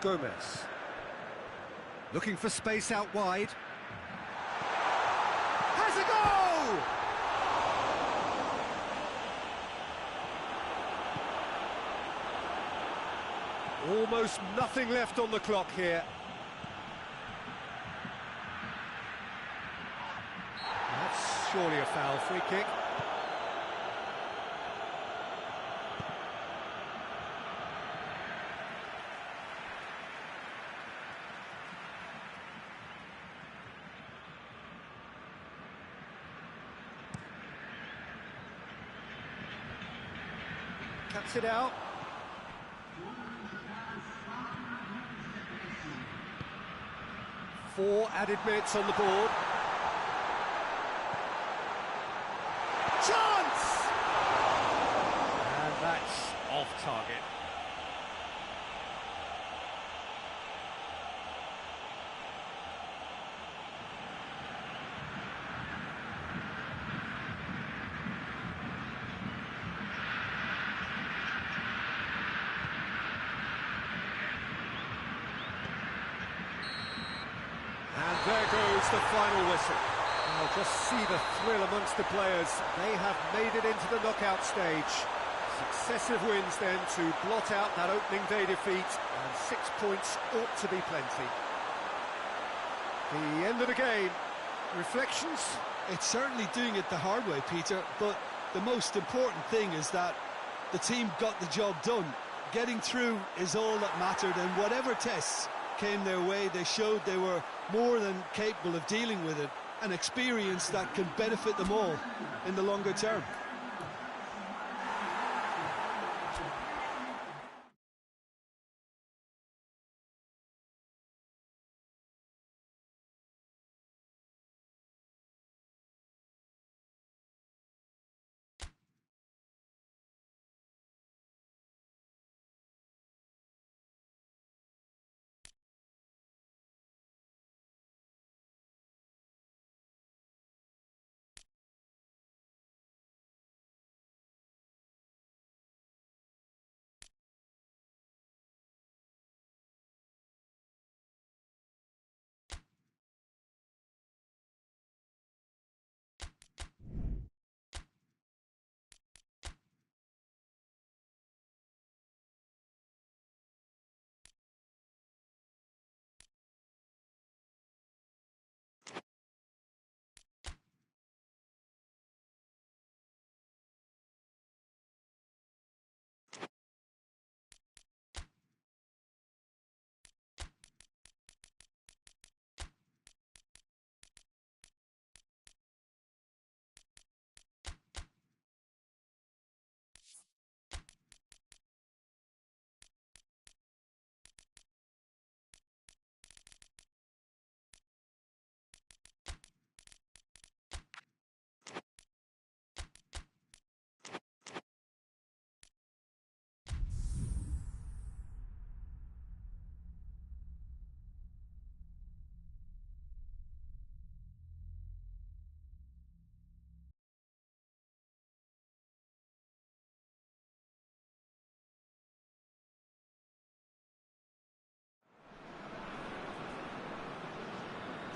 Gomez. Looking for space out wide. Has a goal! Almost nothing left on the clock here. That's surely a foul. Free kick. Cuts it out. Four added minutes on the board. Chance! And that's off target. And there goes the final whistle. Now just see the thrill amongst the players. They have made it into the knockout stage. Successive wins then to blot out that opening day defeat, and 6 points ought to be plenty. The end of the game. Reflections? It's certainly doing it the hard way, Peter, but the most important thing is that the team got the job done. Getting through is all that mattered, and whatever tests came their way, they showed they were more than capable of dealing with it, an experience that can benefit them all in the longer term.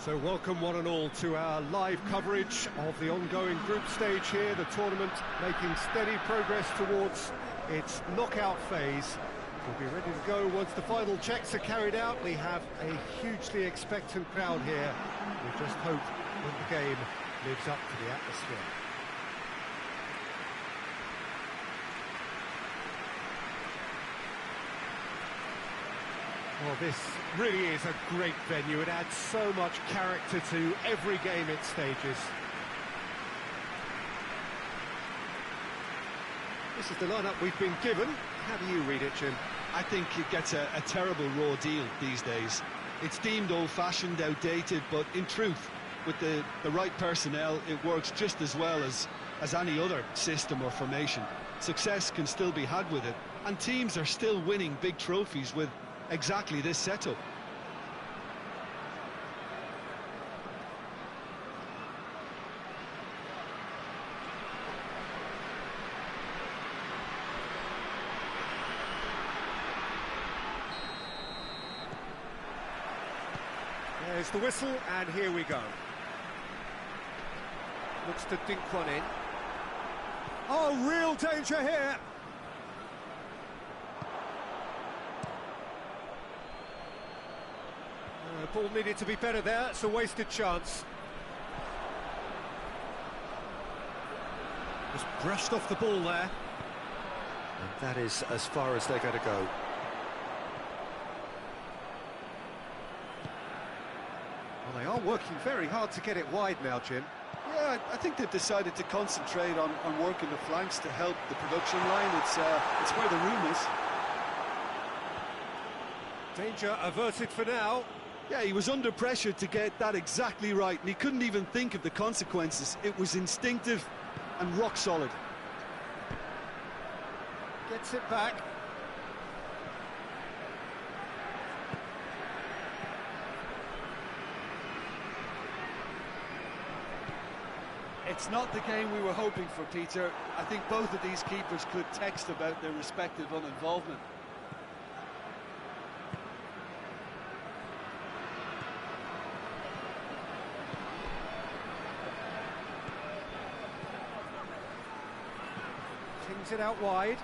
So welcome one and all to our live coverage of the ongoing group stage here, the tournament making steady progress towards its knockout phase. We'll be ready to go once the final checks are carried out. We have a hugely expectant crowd here. We just hope that the game lives up to the atmosphere. Well, this really is a great venue. It adds so much character to every game it stages. This is the lineup we've been given. How do you read it, Jim? I think it gets a terrible raw deal these days. It's deemed old-fashioned, outdated, but in truth, with the right personnel, it works just as well as any other system or formation. Success can still be had with it, and teams are still winning big trophies with exactly this setup. There's the whistle, and here we go. Looks to dink one in. Oh, real danger here! Ball needed to be better there, it's a wasted chance. Just brushed off the ball there. And that is as far as they're going to go. Well, they are working very hard to get it wide now, Jim. Yeah, I think they've decided to concentrate on working the flanks to help the production line. It's where the room is. Danger averted for now. Yeah, he was under pressure to get that exactly right, and he couldn't even think of the consequences. It was instinctive and rock solid. Gets it back. It's not the game we were hoping for, Peter. I think both of these keepers could text about their respective uninvolvement. Tings it out wide.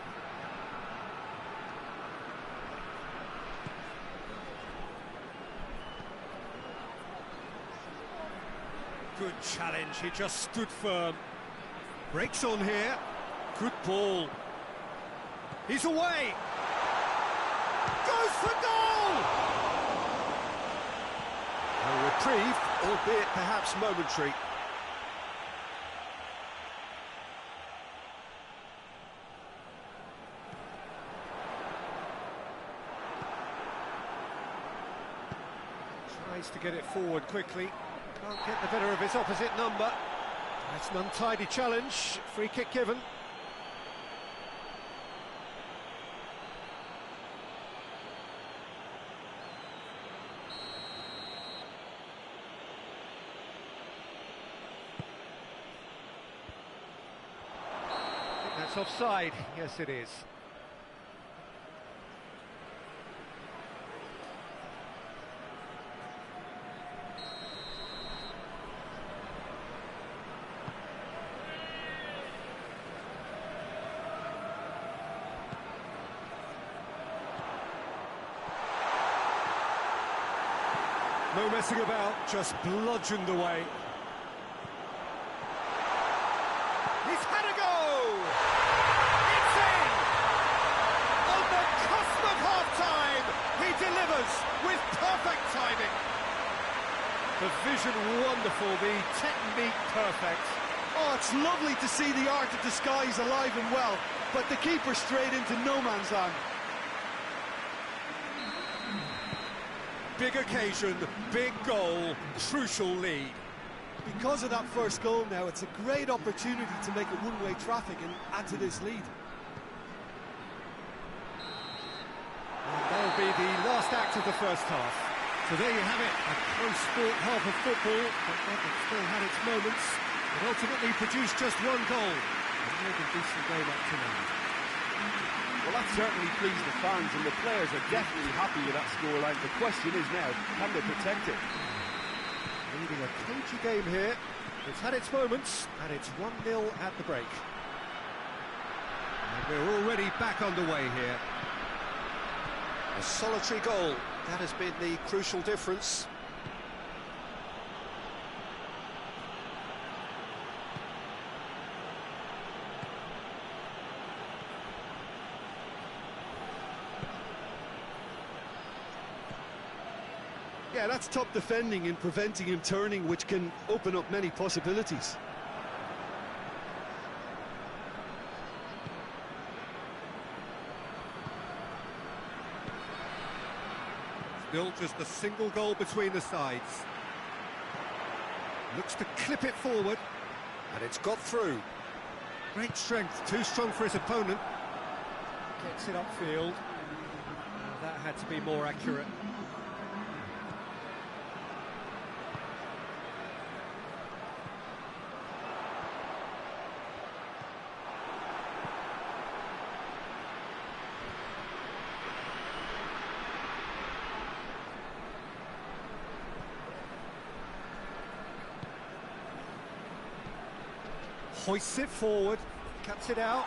Good challenge, he just stood firm. Breaks on here. Good ball. He's away. Goes for goal! A reprieve, albeit perhaps momentary. Tries to get it forward quickly. Can't get the better of his opposite number. That's an untidy challenge. Free kick given. I think that's offside. Yes, it is. No messing about, just bludgeoned away. He's had a go! It's in! On the cusp of half-time, he delivers with perfect timing. The vision wonderful, the technique perfect. Oh, it's lovely to see the art of disguise alive and well, but the keeper straight into no man's land. Big occasion, big goal, crucial lead. Because of that first goal now, it's a great opportunity to make it one-way traffic and add to this lead. And that'll be the last act of the first half. So there you have it, a close-fought half of football, but one that still had its moments. It ultimately produced just one goal. A really decent game up to now. Well, that certainly pleased the fans, and the players are definitely happy with that scoreline. The question is now, can they protect it? Leading a cagey game here. It's had its moments, and it's 1-0 at the break. And we're already back underway here. A solitary goal, that has been the crucial difference. Yeah, that's top defending and preventing him turning, which can open up many possibilities. Still just a single goal between the sides. Looks to clip it forward, and it's got through. Great strength, too strong for his opponent. Gets it upfield. That had to be more accurate. Hoists it forward, cuts it out.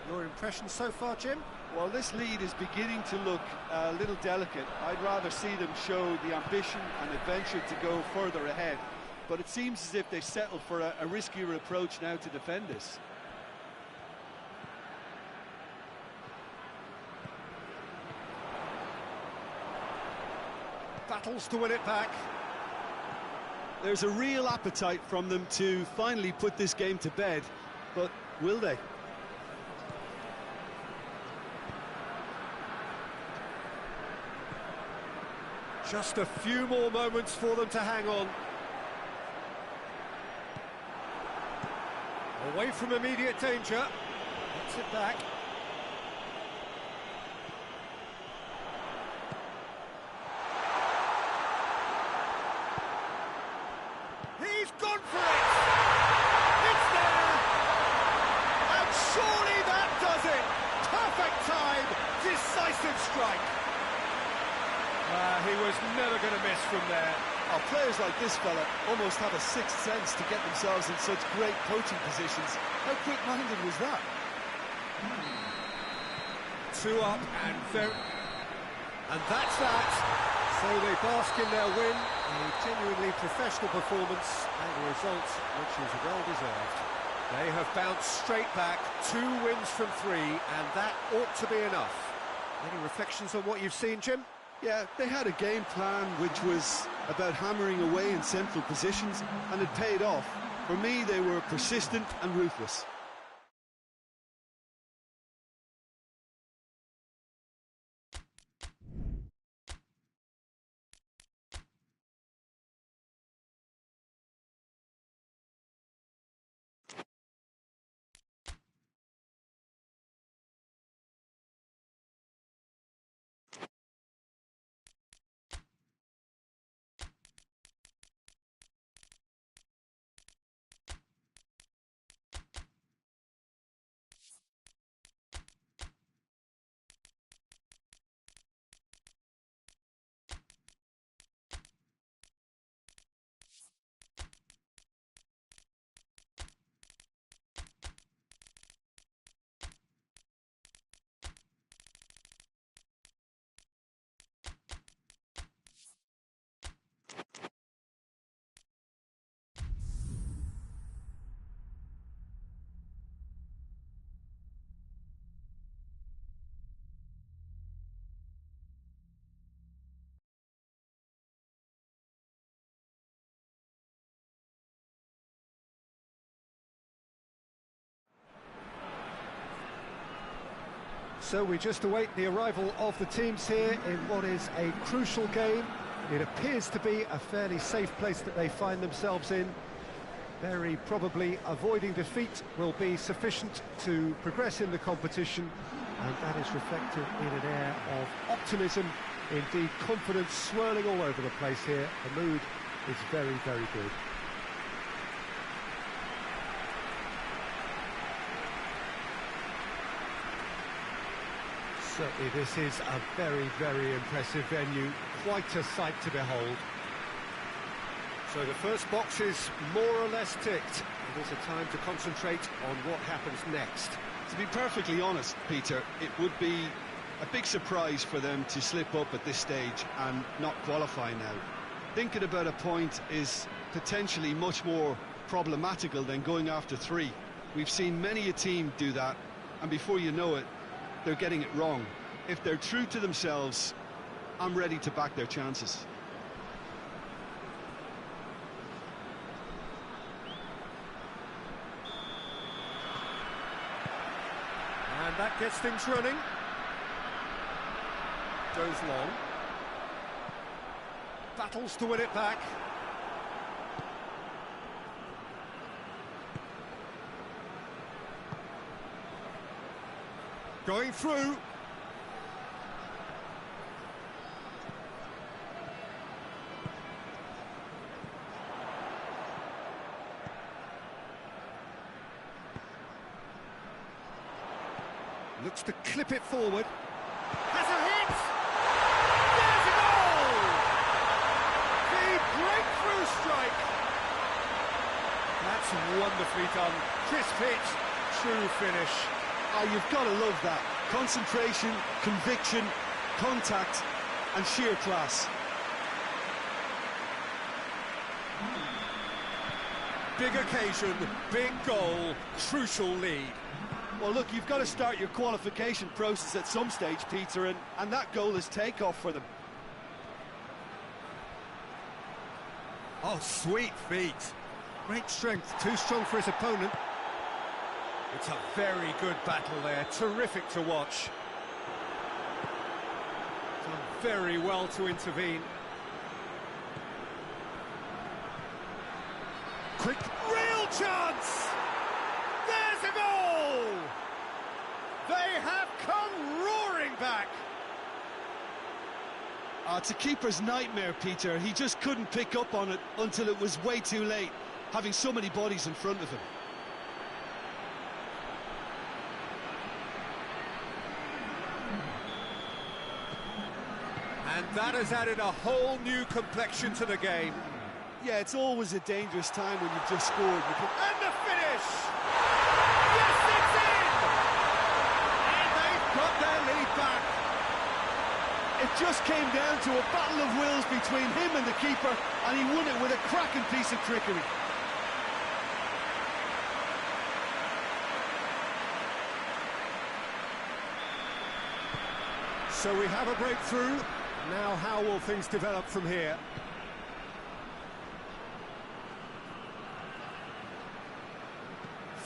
Your impression so far, Jim? Well, this lead is beginning to look a little delicate. I'd rather see them show the ambition and adventure to go further ahead. But it seems as if they settled for a riskier approach now to defend this. Battles to win it back. There's a real appetite from them to finally put this game to bed, but will they? Just a few more moments for them to hang on. Away from immediate danger. Gets it back. He's gone for it! It's there! And surely that does it! Perfect time, decisive strike. He was never going to miss from there. Oh, players like this fella almost have a sixth sense to get themselves in such great coaching positions. How quick-minded was that? Two up and that's that. So they bask in their win, a genuinely professional performance and a result which is well deserved. They have bounced straight back, 2 wins from 3, and that ought to be enough. Any reflections on what you've seen, Jim? Yeah, they had a game plan which was about hammering away in central positions, and it paid off. For me, they were persistent and ruthless. So we just await the arrival of the teams here in what is a crucial game. It appears to be a fairly safe place that they find themselves in. Very probably avoiding defeat will be sufficient to progress in the competition, and that is reflected in an air of optimism, indeed confidence swirling all over the place here. The mood is very, very good. Certainly this is a very, very impressive venue. Quite a sight to behold. So the first box is more or less ticked. It is a time to concentrate on what happens next. To be perfectly honest, Peter, it would be a big surprise for them to slip up at this stage and not qualify now. Thinking about a point is potentially much more problematical than going after 3. We've seen many a team do that, and before you know it, they're getting it wrong. If they're true to themselves, I'm ready to back their chances. And that gets things running. Goes long. Battles to win it back. Going through. Looks to clip it forward. Has a hit! There's a goal! The breakthrough strike! That's wonderfully done. Crisp hit, true finish. Oh, you've got to love that. Concentration, conviction, contact, and sheer class. Big occasion, big goal, crucial lead. Well, look, you've got to start your qualification process at some stage, Peter, and that goal is takeoff for them. Oh, sweet feet. Great strength, too strong for his opponent. It's a very good battle there, terrific to watch. Done very well to intervene. Quick, real chance! There's a goal! They have come roaring back! It's a keeper's nightmare, Peter. He just couldn't pick up on it until it was way too late, having so many bodies in front of him. And that has added a whole new complexion to the game. Yeah, it's always a dangerous time when you've just scored. And the finish! Yes, it's in! And they've got their lead back. It just came down to a battle of wills between him and the keeper, and he won it with a cracking piece of trickery. So we have a breakthrough. Now how will things develop from here?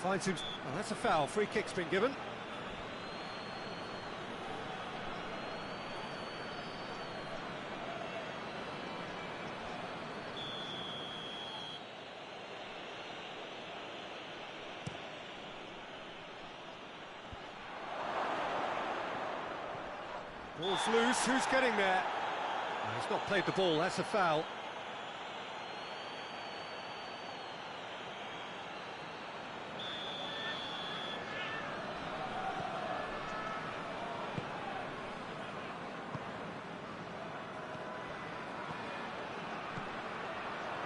Finds him. Oh, that's a foul. Free kick's been given. Ball's loose. Who's getting there? Oh, he's not played the ball. That's a foul.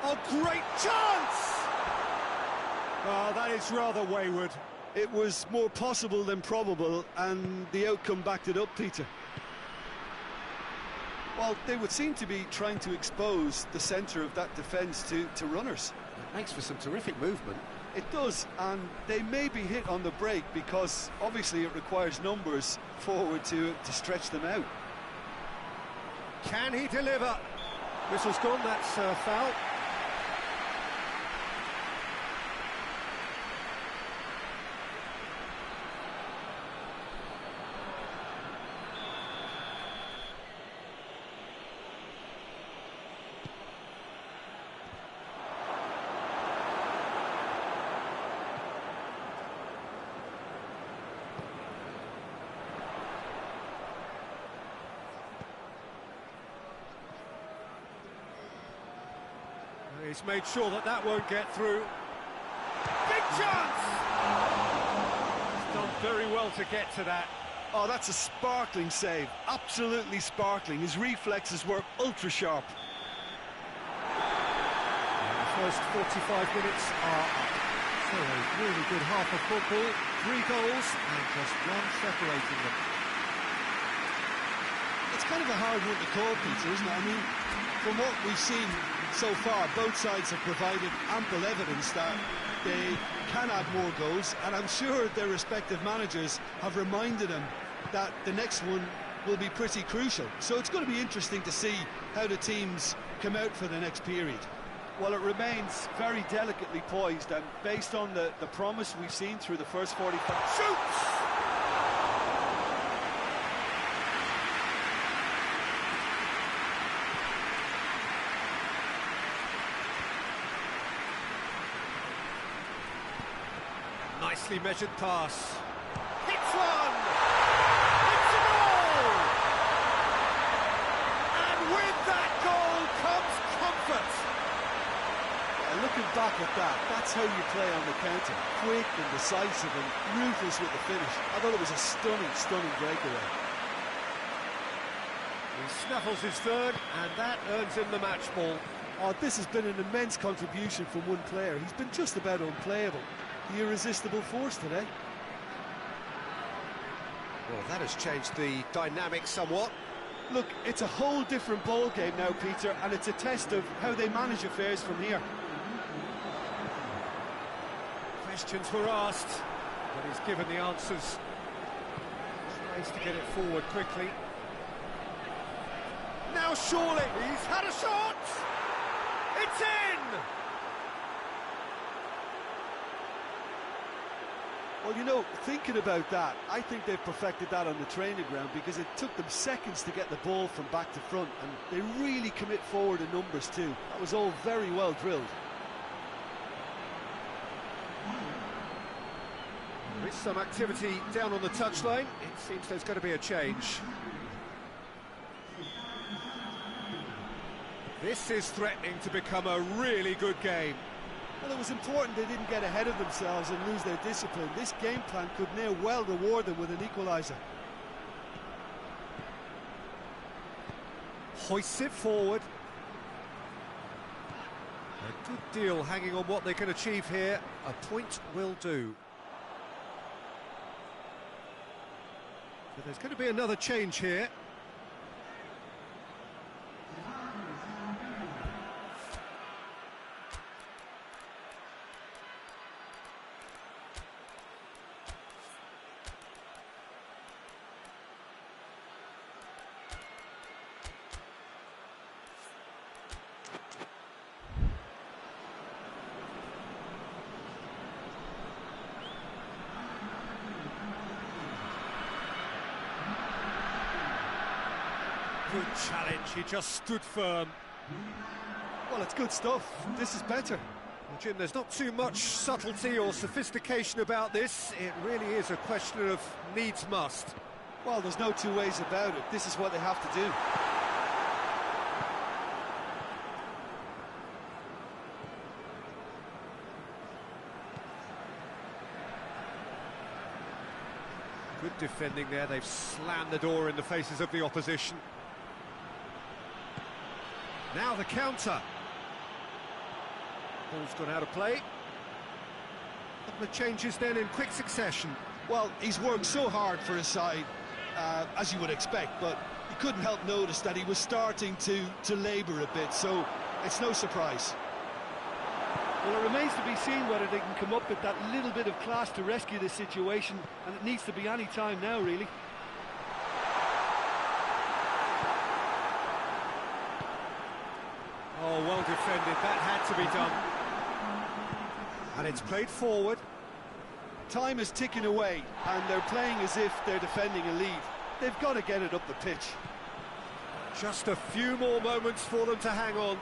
Oh, great chance! Oh, that is rather wayward. It was more possible than probable, and the outcome backed it up, Peter. Well, they would seem to be trying to expose the centre of that defence to runners. It makes for some terrific movement. It does, and they may be hit on the break because obviously it requires numbers forward to stretch them out. Can he deliver? Whistle's gone, that's a foul. He's made sure that that won't get through. Big chance! He's done very well to get to that. Oh, that's a sparkling save. Absolutely sparkling. His reflexes were ultra-sharp. The first 45 minutes are up. So a really good half of football, 3 goals and just one separating them. It's kind of a hard one to call, Peter, isn't it? I mean, from what we've seen so far, both sides have provided ample evidence that they can add more goals, and I'm sure their respective managers have reminded them that the next one will be pretty crucial. So it's going to be interesting to see how the teams come out for the next period. Well, it remains very delicately poised, and based on the promise we've seen through the first 45... Shoots! Nicely measured pass. Hits one! It's a goal! And with that goal comes comfort. Looking back at that, that's how you play on the counter. Quick and decisive and ruthless with the finish. I thought it was a stunning, stunning breakaway. He snaffles his third, and that earns him the match ball. Oh, this has been an immense contribution from one player. He's been just about unplayable. The irresistible force today. Well, that has changed the dynamic somewhat. Look, it's a whole different ball game now, Peter, and it's a test of how they manage affairs from here. Questions were asked, but he's given the answers. Tries to get it forward quickly. Now surely he's had a shot! It's in! Well, you know, thinking about that, I think they've perfected that on the training ground, because it took them seconds to get the ball from back to front, and they really commit forward in numbers too. That was all very well drilled. There is some activity down on the touchline. It seems there's going to be a change. This is threatening to become a really good game. Well, it was important they didn't get ahead of themselves and lose their discipline. This game plan could now well reward them with an equaliser. Hoists it forward. A good deal hanging on what they can achieve here. A point will do. So there's going to be another change here. Good challenge, he just stood firm. Well, it's good stuff. This is better. Well, Jim, there's not too much subtlety or sophistication about this. It really is a question of needs must. Well, there's no two ways about it. This is what they have to do. Good defending there. They've slammed the door in the faces of the opposition. Now the counter. Ball's gone out of play. Couple of changes then in quick succession. Well, he's worked so hard for his side, as you would expect, but you couldn't help notice that he was starting to labour a bit, so it's no surprise. Well, it remains to be seen whether they can come up with that little bit of class to rescue this situation, and it needs to be any time now, really. Oh, well defended. That had to be done. And it's played forward. Time is ticking away, and they're playing as if they're defending a lead. They've got to get it up the pitch. Just a few more moments for them to hang on.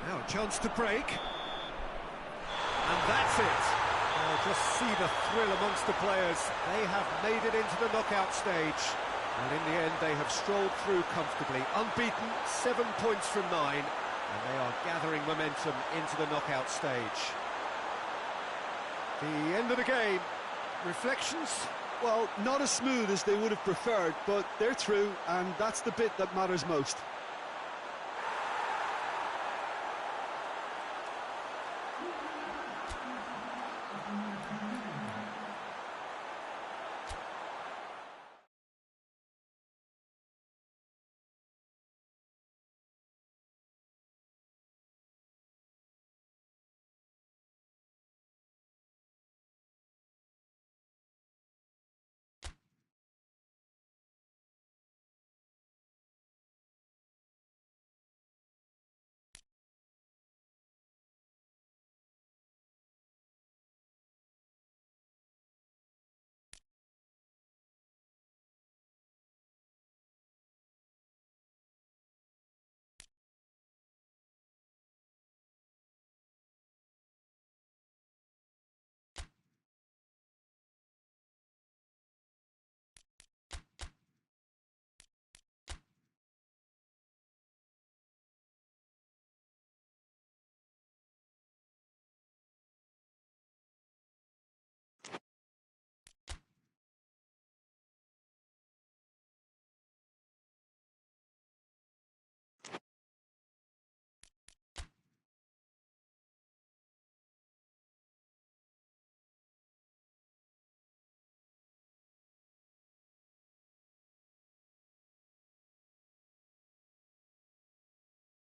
Now a chance to break. And that's it. Oh, just see the thrill amongst the players. They have made it into the knockout stage. And in the end, they have strolled through comfortably. Unbeaten, 7 points from 9. And they are gathering momentum into the knockout stage. The end of the game, reflections? Well, not as smooth as they would have preferred, but they're through, and that's the bit that matters most.